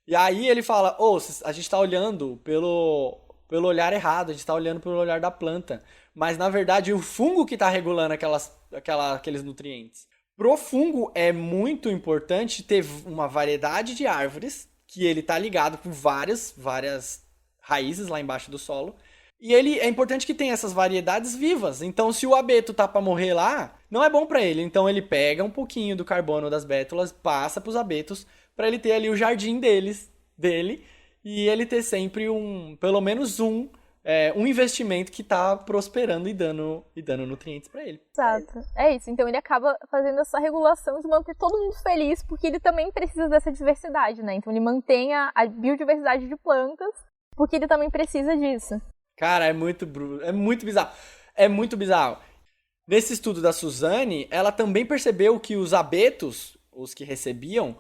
E aí ele fala, a gente tá olhando pelo olhar errado, a gente tá olhando pelo olhar da planta. Mas, na verdade, o fungo que tá regulando aqueles nutrientes. Pro fungo é muito importante ter uma variedade de árvores, que ele tá ligado com várias raízes lá embaixo do solo. E é importante que tenha essas variedades vivas. Então, se o abeto tá pra morrer lá, não é bom pra ele. Então, ele pega um pouquinho do carbono das bétulas, passa pros abetos, pra ele ter ali o jardim dele, e ele ter sempre pelo menos um investimento que tá prosperando e dando nutrientes pra ele. Exato. É isso. Então ele acaba fazendo essa regulação de manter todo mundo feliz, porque ele também precisa dessa diversidade, né? Então ele mantém a biodiversidade de plantas, porque ele também precisa disso. Cara, é muito bizarro. É muito bizarro. Nesse estudo da Suzane, ela também percebeu que os abetos, os que recebiam,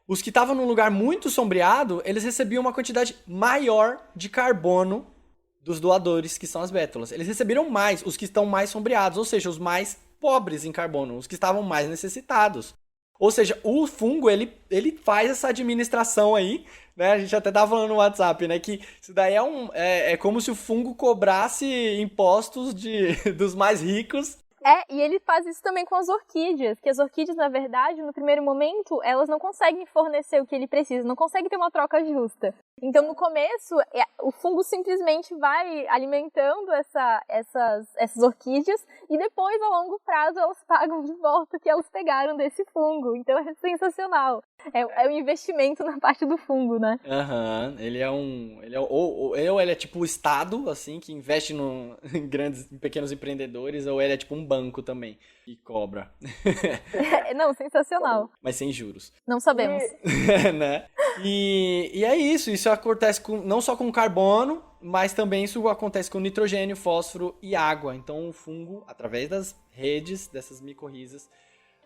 os que estavam num lugar muito sombreado, eles recebiam uma quantidade maior de carbono dos doadores, que são as bétulas. Eles receberam mais, os que estão mais sombreados, ou seja, os mais pobres em carbono, os que estavam mais necessitados. Ou seja, o fungo, ele faz essa administração aí, né? A gente até tava falando no WhatsApp, né? Que isso daí é como se o fungo cobrasse impostos dos mais ricos. E ele faz isso também com as orquídeas, que as orquídeas, na verdade, no primeiro momento, elas não conseguem fornecer o que ele precisa, não conseguem ter uma troca justa. Então, no começo, o fungo simplesmente vai alimentando essas orquídeas e depois, a longo prazo, elas pagam de volta o que elas pegaram desse fungo. Então, é sensacional. É um investimento na parte do fungo, né? Aham, ele é tipo o Estado, assim, que investe em pequenos empreendedores, ou ele é tipo um banco também, e cobra. Não, sensacional. Mas sem juros. Não sabemos. Né? E é isso acontece não só com carbono, mas também isso acontece com nitrogênio, fósforo e água. Então o fungo, através das redes, dessas micorrizas,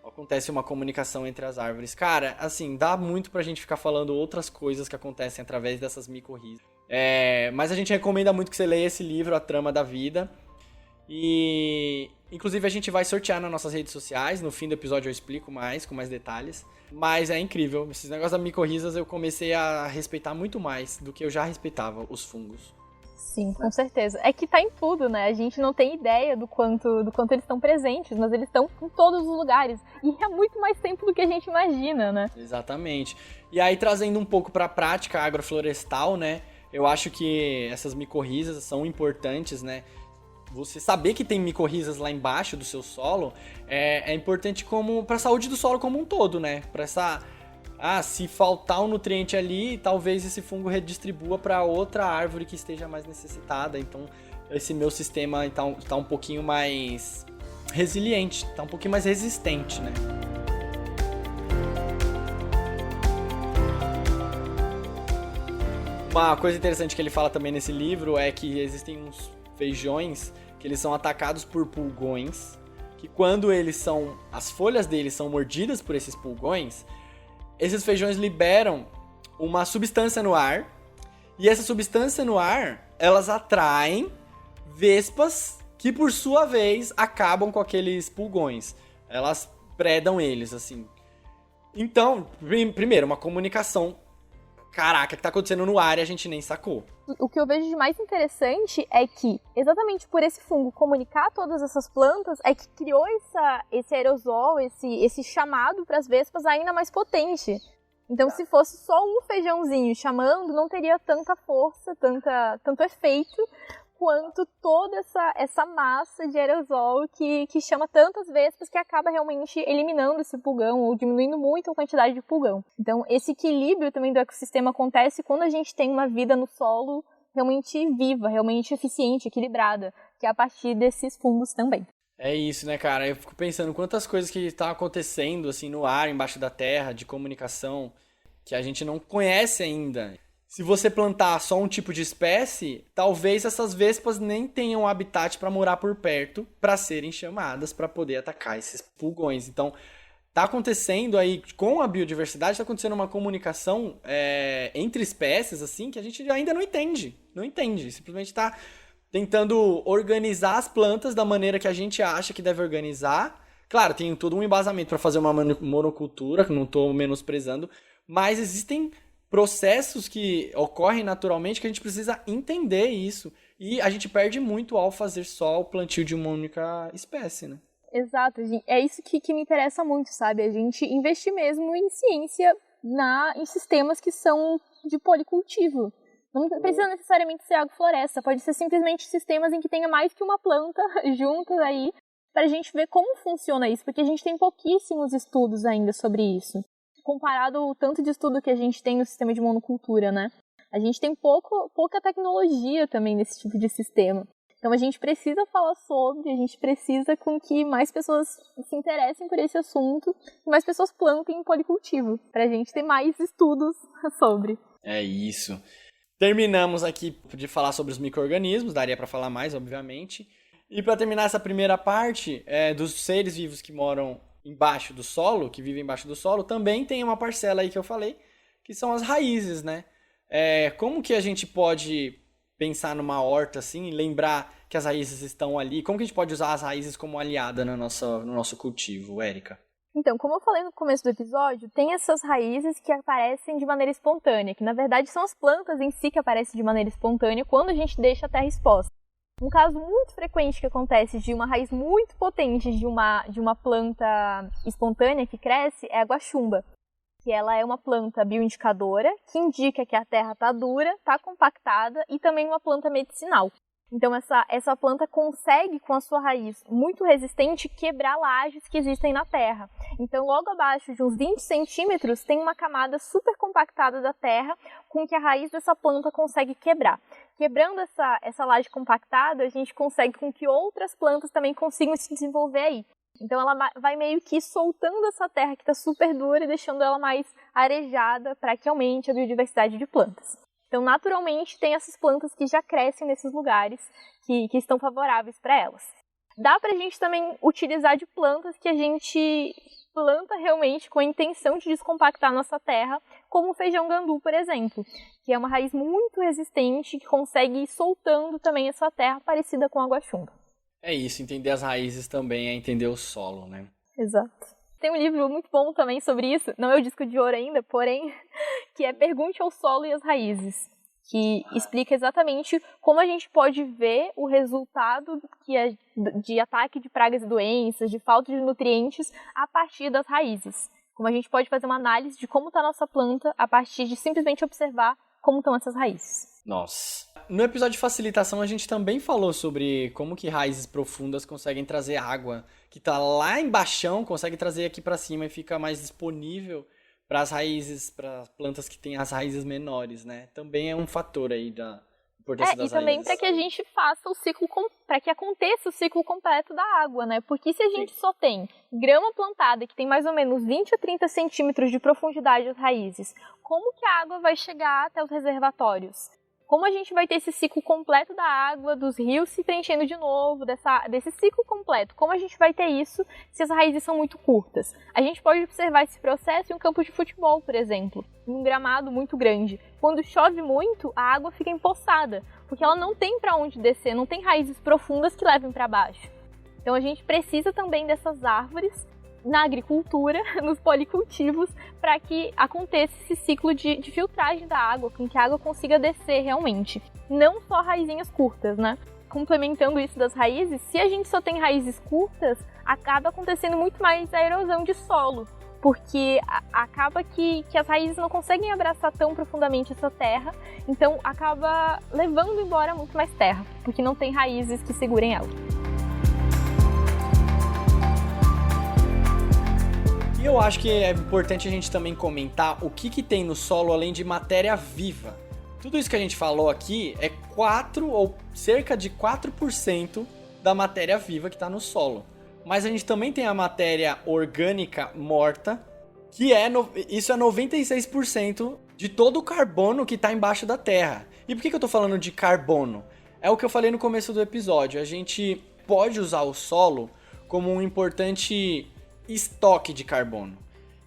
acontece uma comunicação entre as árvores. Cara, assim, dá muito pra gente ficar falando outras coisas que acontecem através dessas micorrizas. Mas a gente recomenda muito que você leia esse livro, A Trama da Vida. E, inclusive, a gente vai sortear nas nossas redes sociais. No fim do episódio eu explico com mais detalhes. Mas é incrível. Esses negócios das micorrizas eu comecei a respeitar muito mais do que eu já respeitava os fungos. Sim, com certeza. É que tá em tudo, né? A gente não tem ideia do quanto eles estão presentes, mas eles estão em todos os lugares. E há muito mais tempo do que a gente imagina, né? Exatamente. E aí, trazendo um pouco pra prática agroflorestal, né? Eu acho que essas micorrizas são importantes, né? Você saber que tem micorrizas lá embaixo do seu solo é importante para a saúde do solo como um todo, né? Se faltar um nutriente ali, talvez esse fungo redistribua para outra árvore que esteja mais necessitada. Então, esse meu sistema tá um pouquinho mais resiliente, tá um pouquinho mais resistente, né? Uma coisa interessante que ele fala também nesse livro é que existem uns feijões que eles são atacados por pulgões, que quando as folhas deles são mordidas por esses pulgões, esses feijões liberam uma substância no ar, e essa substância no ar, elas atraem vespas que, por sua vez, acabam com aqueles pulgões. Elas predam eles, assim. Então, primeiro, uma comunicação. Caraca, o que tá acontecendo no ar e a gente nem sacou. O que eu vejo de mais interessante é que, exatamente por esse fungo comunicar todas essas plantas, é que criou esse aerosol, esse chamado para as vespas ainda mais potente. Então, se fosse só um feijãozinho chamando, não teria tanta força, tanto efeito, quanto toda essa massa de aerosol que chama tantas vespas que acaba realmente eliminando esse pulgão ou diminuindo muito a quantidade de pulgão. Então, esse equilíbrio também do ecossistema acontece quando a gente tem uma vida no solo realmente viva, realmente eficiente, equilibrada, que é a partir desses fungos também. É isso, né, cara? Eu fico pensando quantas coisas que estão acontecendo assim no ar, embaixo da terra, de comunicação, que a gente não conhece ainda. Se você plantar só um tipo de espécie, talvez essas vespas nem tenham habitat para morar por perto, para serem chamadas para poder atacar esses pulgões. Então, tá acontecendo aí, com a biodiversidade, tá acontecendo uma comunicação entre espécies, assim, que a gente ainda não entende. Não entende. Simplesmente tá tentando organizar as plantas da maneira que a gente acha que deve organizar. Claro, tem todo um embasamento para fazer uma monocultura, que não estou menosprezando, mas existem processos que ocorrem naturalmente que a gente precisa entender isso. E a gente perde muito ao fazer só o plantio de uma única espécie, né? Exato, é isso que me interessa muito, sabe? A gente investir mesmo em ciência em sistemas que são de policultivo. Não precisa necessariamente ser agrofloresta, pode ser simplesmente sistemas em que tenha mais que uma planta juntas aí, para a gente ver como funciona isso, porque a gente tem pouquíssimos estudos ainda sobre isso. Comparado ao tanto de estudo que a gente tem no sistema de monocultura, né? A gente tem pouca tecnologia também nesse tipo de sistema. Então a gente precisa falar sobre, a gente precisa com que mais pessoas se interessem por esse assunto e mais pessoas plantem em policultivo, para a gente ter mais estudos sobre. É isso. Terminamos aqui de falar sobre os micro-organismos, daria para falar mais, obviamente. E para terminar essa primeira parte, dos seres vivos que moram embaixo do solo, que vivem embaixo do solo, também tem uma parcela aí que eu falei, que são as raízes, né? Como que a gente pode pensar numa horta assim, lembrar que as raízes estão ali? Como que a gente pode usar as raízes como aliada no nosso cultivo, Érica? Então, como eu falei no começo do episódio, tem essas raízes que aparecem de maneira espontânea, que na verdade são as plantas em si que aparecem de maneira espontânea quando a gente deixa a terra exposta. Um caso muito frequente que acontece de uma raiz muito potente de uma planta espontânea que cresce é a guaxumba, que ela é uma planta bioindicadora que indica que a terra está dura, está compactada e também uma planta medicinal. Então essa planta consegue, com a sua raiz muito resistente, quebrar lajes que existem na terra. Então logo abaixo de uns 20 centímetros tem uma camada super compactada da terra com que a raiz dessa planta consegue quebrar. Quebrando essa laje compactada, a gente consegue com que outras plantas também consigam se desenvolver aí. Então ela vai meio que soltando essa terra que está super dura e deixando ela mais arejada para que aumente a biodiversidade de plantas. Então, naturalmente, tem essas plantas que já crescem nesses lugares que estão favoráveis para elas. Dá para a gente também utilizar de plantas que a gente planta realmente com a intenção de descompactar a nossa terra, como o feijão gandu, por exemplo, que é uma raiz muito resistente que consegue ir soltando também essa terra parecida com a guaxumba. É isso, entender as raízes também é entender o solo, né? Exato. Tem um livro muito bom também sobre isso, não é o Disco de Ouro ainda, porém, que é Pergunte ao Solo e as Raízes, que explica exatamente como a gente pode ver o resultado de ataque de pragas e doenças, de falta de nutrientes, a partir das raízes. Como a gente pode fazer uma análise de como está a nossa planta a partir de simplesmente observar como estão essas raízes. Nossa. No episódio de facilitação, a gente também falou sobre como que raízes profundas conseguem trazer água, que tá lá embaixo, consegue trazer aqui para cima e fica mais disponível para as raízes, para plantas que têm as raízes menores, né? Também é um fator aí da importância das raízes. E também para que a gente faça o ciclo, para que aconteça o ciclo completo da água, né? Porque se a gente só tem grama plantada, que tem mais ou menos 20 a 30 centímetros de profundidade as raízes, como que a água vai chegar até os reservatórios? Como a gente vai ter esse ciclo completo da água, dos rios se preenchendo de novo, desse ciclo completo? Como a gente vai ter isso se as raízes são muito curtas? A gente pode observar esse processo em um campo de futebol, por exemplo, em um gramado muito grande. Quando chove muito, a água fica empoçada, porque ela não tem para onde descer, não tem raízes profundas que levem para baixo. Então a gente precisa também dessas árvores na agricultura, nos policultivos, para que aconteça esse ciclo de filtragem da água, com que a água consiga descer realmente. Não só raizinhas curtas, né? Complementando isso das raízes, se a gente só tem raízes curtas, acaba acontecendo muito mais a erosão de solo, porque acaba que as raízes não conseguem abraçar tão profundamente essa terra, então acaba levando embora muito mais terra, porque não tem raízes que segurem ela. E eu acho que é importante a gente também comentar o que tem no solo além de matéria viva. Tudo isso que a gente falou aqui é 4 ou cerca de 4% da matéria viva que está no solo. Mas a gente também tem a matéria orgânica morta, que isso é 96% de todo o carbono que está embaixo da terra. E por que eu estou falando de carbono? É o que eu falei no começo do episódio. A gente pode usar o solo como um importante estoque de carbono.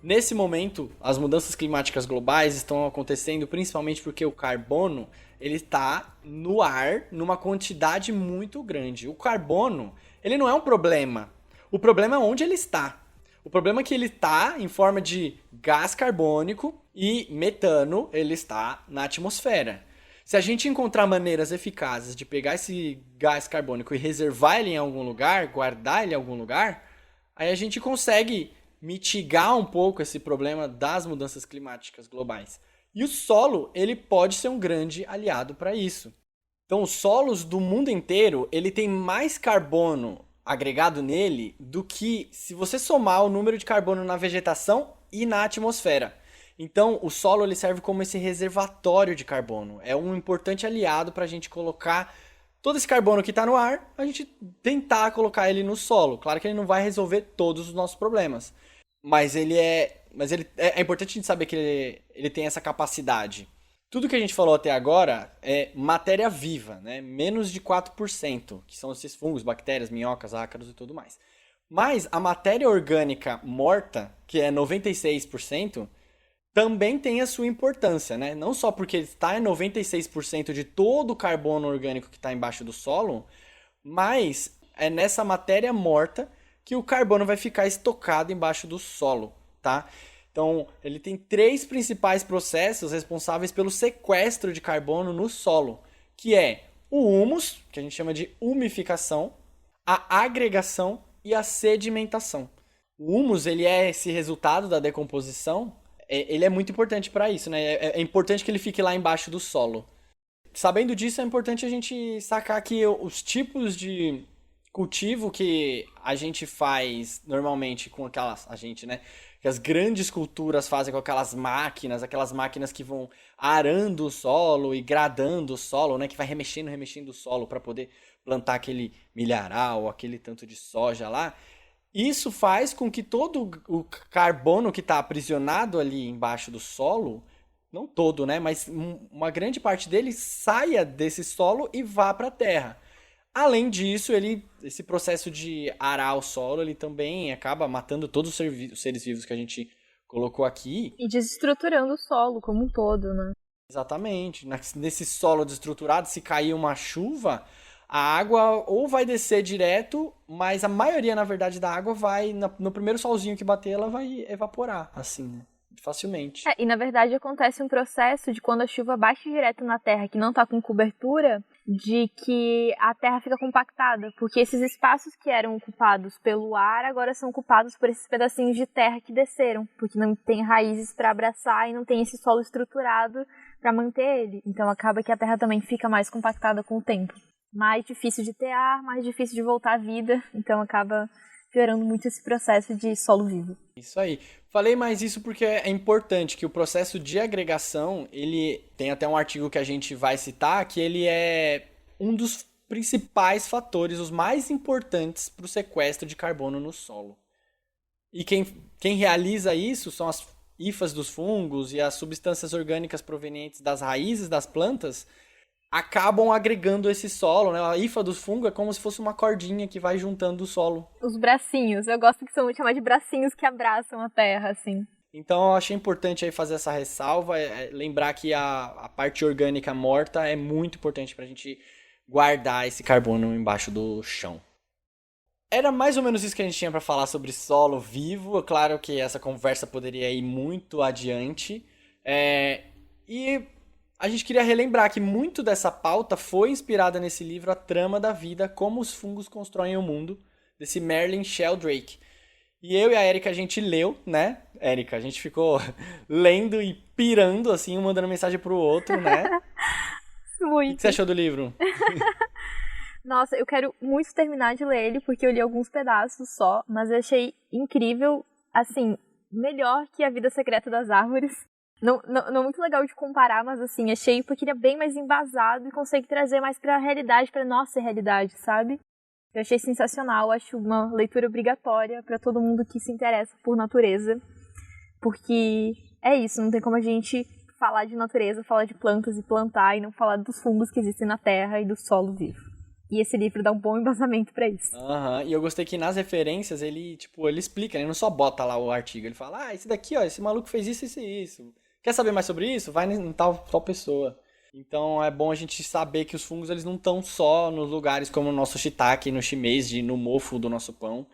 Nesse momento, as mudanças climáticas globais estão acontecendo principalmente porque o carbono ele está no ar numa quantidade muito grande. O carbono ele não é um problema. O problema é onde ele está. O problema é que ele está em forma de gás carbônico e metano, ele está na atmosfera. Se a gente encontrar maneiras eficazes de pegar esse gás carbônico e reservar ele em algum lugar, guardar ele em algum lugar, aí a gente consegue mitigar um pouco esse problema das mudanças climáticas globais. E o solo, ele pode ser um grande aliado para isso. Então, os solos do mundo inteiro, ele tem mais carbono agregado nele do que se você somar o número de carbono na vegetação e na atmosfera. Então, o solo ele serve como esse reservatório de carbono. É um importante aliado para a gente colocar todo esse carbono que está no ar, a gente tentar colocar ele no solo. Claro que ele não vai resolver todos os nossos problemas, mas é importante a gente saber que ele tem essa capacidade. Tudo que a gente falou até agora é matéria viva, né? Menos de 4%, que são esses fungos, bactérias, minhocas, ácaros e tudo mais. Mas a matéria orgânica morta, que é 96%, também tem a sua importância, né? Não só porque está em 96% de todo o carbono orgânico que está embaixo do solo, mas é nessa matéria morta que o carbono vai ficar estocado embaixo do solo, tá? Então, ele tem 3 principais processos responsáveis pelo sequestro de carbono no solo, que é o humus, que a gente chama de umificação, a agregação e a sedimentação. O humus, ele é esse resultado da decomposição. Ele é muito importante para isso, né? É importante que ele fique lá embaixo do solo. Sabendo disso, é importante a gente sacar que os tipos de cultivo que a gente faz normalmente com aquelas... A gente, né? Que as grandes culturas fazem com aquelas máquinas que vão arando o solo e gradando o solo, né? Que vai remexendo o solo para poder plantar aquele milharal, aquele tanto de soja lá. Isso faz com que todo o carbono que está aprisionado ali embaixo do solo, não todo, né, mas uma grande parte dele saia desse solo e vá para a terra. Além disso, esse processo de arar o solo, ele também acaba matando todos os seres vivos que a gente colocou aqui. E desestruturando o solo como um todo, né? Exatamente. Nesse solo desestruturado, se cair uma chuva, a água ou vai descer direto, mas a maioria, na verdade, da água vai, no primeiro solzinho que bater, ela vai evaporar, assim, né? Facilmente. E na verdade acontece um processo de quando a chuva bate direto na terra, que não tá com cobertura, de que a terra fica compactada, porque esses espaços que eram ocupados pelo ar, agora são ocupados por esses pedacinhos de terra que desceram, porque não tem raízes para abraçar e não tem esse solo estruturado para manter ele. Então acaba que a terra também fica mais compactada com o tempo. Mais difícil de ter ar, mais difícil de voltar à vida, então acaba piorando muito esse processo de solo vivo. Isso aí. Falei mais isso porque é importante que o processo de agregação, ele tem até um artigo que a gente vai citar, que ele é um dos principais fatores, os mais importantes para o sequestro de carbono no solo. E quem realiza isso são as hifas dos fungos e as substâncias orgânicas provenientes das raízes das plantas, acabam agregando esse solo, né? A hifa dos fungos é como se fosse uma cordinha que vai juntando o solo. Os bracinhos, eu gosto que são chamados de bracinhos que abraçam a terra, assim. Então eu achei importante aí fazer essa ressalva, lembrar que a parte orgânica morta é muito importante pra gente guardar esse carbono embaixo do chão. Era mais ou menos isso que a gente tinha pra falar sobre solo vivo. Claro que essa conversa poderia ir muito adiante. E a gente queria relembrar que muito dessa pauta foi inspirada nesse livro A Trama da Vida, Como os Fungos Constroem o Mundo, desse Merlin Sheldrake. E eu e a Erika, a gente leu, né, Erika? A gente ficou lendo e pirando, assim, um mandando mensagem pro outro, né? Muito. O que você achou do livro? Nossa, eu quero muito terminar de ler ele, porque eu li alguns pedaços só, mas eu achei incrível, assim, melhor que A Vida Secreta das Árvores. Não muito legal de comparar, mas assim, achei porque ele é bem mais embasado e consegue trazer mais pra realidade, pra nossa realidade, sabe? Eu achei sensacional, acho uma leitura obrigatória pra todo mundo que se interessa por natureza, porque é isso, não tem como a gente falar de natureza, falar de plantas e plantar e não falar dos fungos que existem na terra e do solo vivo. E esse livro dá um bom embasamento pra isso. Aham, e eu gostei que nas referências ele, tipo, ele explica, ele não só bota lá o artigo, ele fala, esse daqui, ó, esse maluco fez isso, isso e isso. Quer saber mais sobre isso? Vai em tal pessoa. Então é bom a gente saber que os fungos, eles não estão só nos lugares como o nosso shiitake, no shimeji, no mofo do nosso pão.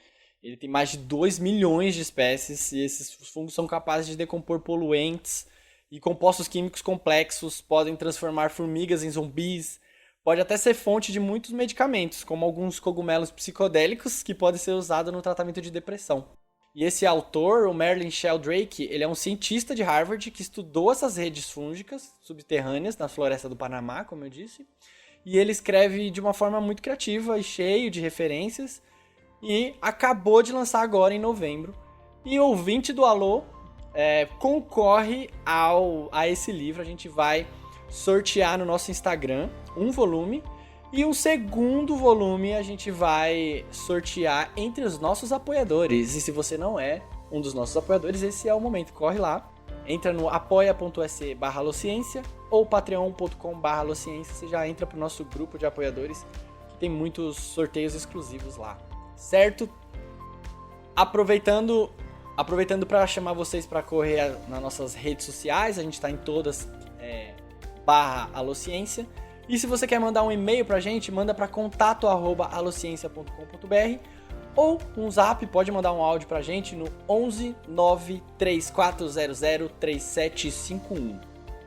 Ele tem mais de 2 milhões de espécies e esses fungos são capazes de decompor poluentes e compostos químicos complexos, podem transformar formigas em zumbis, pode até ser fonte de muitos medicamentos, como alguns cogumelos psicodélicos que podem ser usados no tratamento de depressão. E esse autor, o Merlin Sheldrake, ele é um cientista de Harvard que estudou essas redes fúngicas subterrâneas na floresta do Panamá, como eu disse. E ele escreve de uma forma muito criativa e cheio de referências. E acabou de lançar agora em novembro. E o ouvinte do Alô concorre a esse livro. A gente vai sortear no nosso Instagram um volume. E um segundo volume a gente vai sortear entre os nossos apoiadores. E se você não é um dos nossos apoiadores, esse é o momento. Corre lá, entra no apoia.se/alociência ou patreon.com/alociência. Você já entra pro nosso grupo de apoiadores, que tem muitos sorteios exclusivos lá. Certo? Aproveitando para chamar vocês para correr nas nossas redes sociais, a gente está em todas /alociência. E se você quer mandar um e-mail pra gente, manda para contato@alociência.com.br ou um zap, pode mandar um áudio pra gente no 11 93400 3751.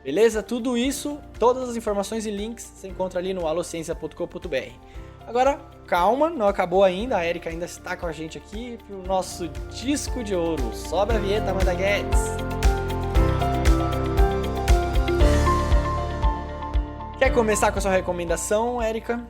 Beleza? Tudo isso, todas as informações e links você encontra ali no alociência.com.br. Agora, calma, não acabou ainda, a Erika ainda está com a gente aqui pro nosso disco de ouro. Sobe a vinheta, Amanda Guedes! Quer começar com a sua recomendação, Erika?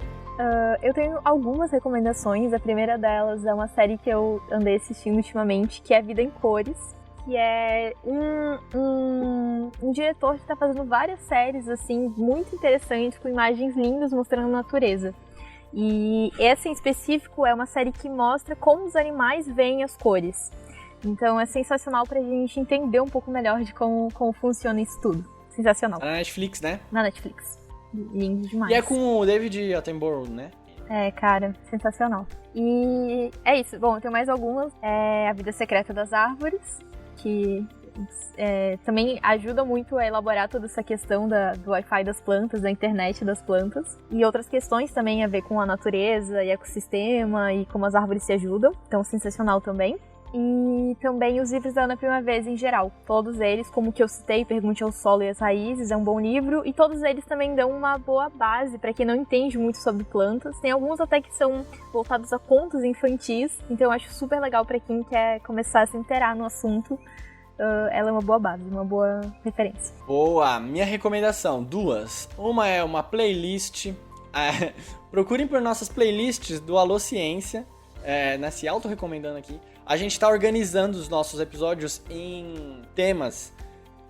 Eu tenho algumas recomendações. A primeira delas é uma série que eu andei assistindo ultimamente, que é Vida em Cores, que é um diretor que está fazendo várias séries assim muito interessantes, com imagens lindas mostrando a natureza. E essa em específico é uma série que mostra como os animais veem as cores. Então é sensacional pra gente entender um pouco melhor de como funciona isso tudo. Sensacional. Na Netflix, né? Na Netflix. Lindo demais. E é com o David Attenborough, né? É, cara, sensacional. E é isso. Bom, eu tenho mais algumas. A Vida Secreta das Árvores, que também ajuda muito a elaborar toda essa questão do Wi-Fi das plantas, da internet das plantas. E outras questões também a ver com a natureza e ecossistema e como as árvores se ajudam. Então, sensacional também. E também os livros da Ana Primavera em geral. Todos eles, como que eu citei, Pergunte ao Solo e as Raízes, é um bom livro. E todos eles também dão uma boa base para quem não entende muito sobre plantas. Tem alguns até que são voltados a contos infantis. Então eu acho super legal para quem quer começar a se inteirar no assunto. Ela é uma boa base, uma boa referência. Boa! Minha recomendação, duas. Uma é uma playlist. Procurem por nossas playlists do Alô Ciência. Se auto-recomendando aqui. A gente está organizando os nossos episódios em temas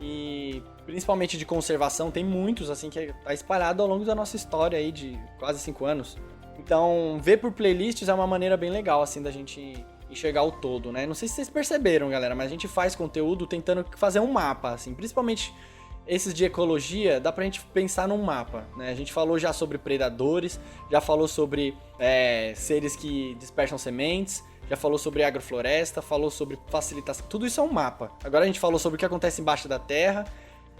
e principalmente de conservação. Tem muitos, assim, que tá espalhado ao longo da nossa história aí de quase 5 anos. Então, ver por playlists é uma maneira bem legal, assim, da gente enxergar o todo, né? Não sei se vocês perceberam, galera, mas a gente faz conteúdo tentando fazer um mapa, assim, principalmente esses de ecologia, dá pra gente pensar num mapa, né? A gente falou já sobre predadores, já falou sobre seres que dispersam sementes, já falou sobre agrofloresta, falou sobre facilitação, tudo isso é um mapa. Agora a gente falou sobre o que acontece embaixo da terra,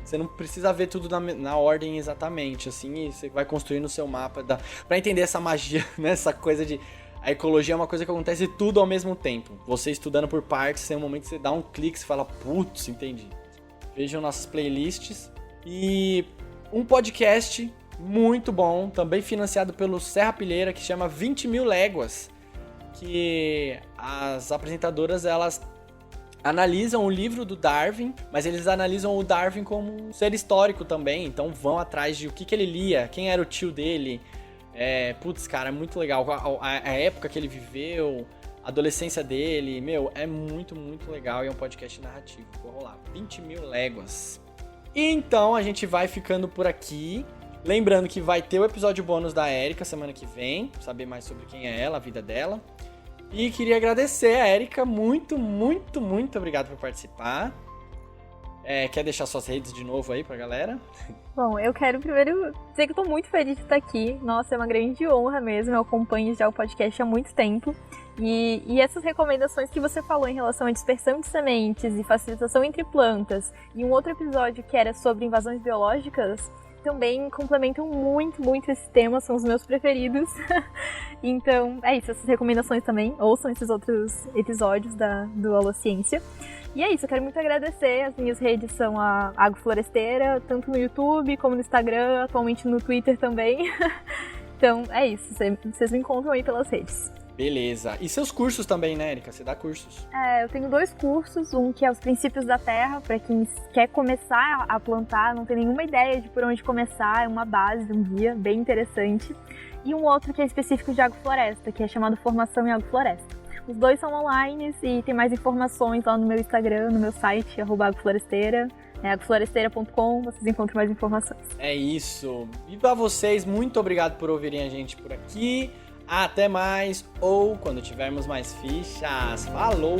você não precisa ver tudo na ordem exatamente, assim, e você vai construindo o seu mapa, pra entender essa magia, né? Essa coisa de... A ecologia é uma coisa que acontece tudo ao mesmo tempo. Você estudando por partes, tem um momento que você dá um clique e fala, putz, entendi. Vejam nossas playlists. E um podcast muito bom, também financiado pelo Serra Pilheira, que chama 20 Mil Léguas. Que as apresentadoras, elas analisam o livro do Darwin, mas eles analisam o Darwin como um ser histórico também. Então vão atrás de o que ele lia, quem era o tio dele. Putz, cara, é muito legal. A época que ele viveu, a adolescência dele, é muito, muito legal. E é um podcast narrativo. Vou rolar 20 Mil Léguas. E então a gente vai ficando por aqui. Lembrando que vai ter o episódio bônus da Erika semana que vem. Saber mais sobre quem é ela, a vida dela. E queria agradecer a Erika. Muito, muito, muito obrigado por participar. Quer deixar suas redes de novo aí pra galera? Bom, eu quero primeiro dizer que eu tô muito feliz de estar aqui. Nossa, é uma grande honra mesmo. Eu acompanho já o podcast há muito tempo. E essas recomendações que você falou em relação à dispersão de sementes e facilitação entre plantas, e um outro episódio que era sobre invasões biológicas, também complementam muito, muito esse tema, são os meus preferidos. Então, é isso, essas recomendações também. Ouçam esses outros episódios do Alociência. E é isso, eu quero muito agradecer. As minhas redes são a Agrofloresteira, tanto no YouTube como no Instagram, atualmente no Twitter também. Então, é isso, vocês me encontram aí pelas redes. Beleza. E seus cursos também, né, Erika? Você dá cursos? Eu tenho 2 cursos, um que é os Princípios da Terra, para quem quer começar a plantar, não tem nenhuma ideia de por onde começar, é uma base, um guia bem interessante. E um outro que é específico de agrofloresta, que é chamado Formação em Agrofloresta. Os 2 são online e tem mais informações lá no meu Instagram, no meu site, @agrofloresteira, agrofloresteira.com, vocês encontram mais informações. É isso. E pra vocês, muito obrigado por ouvirem a gente por aqui. Até mais, ou quando tivermos mais fichas. Falou!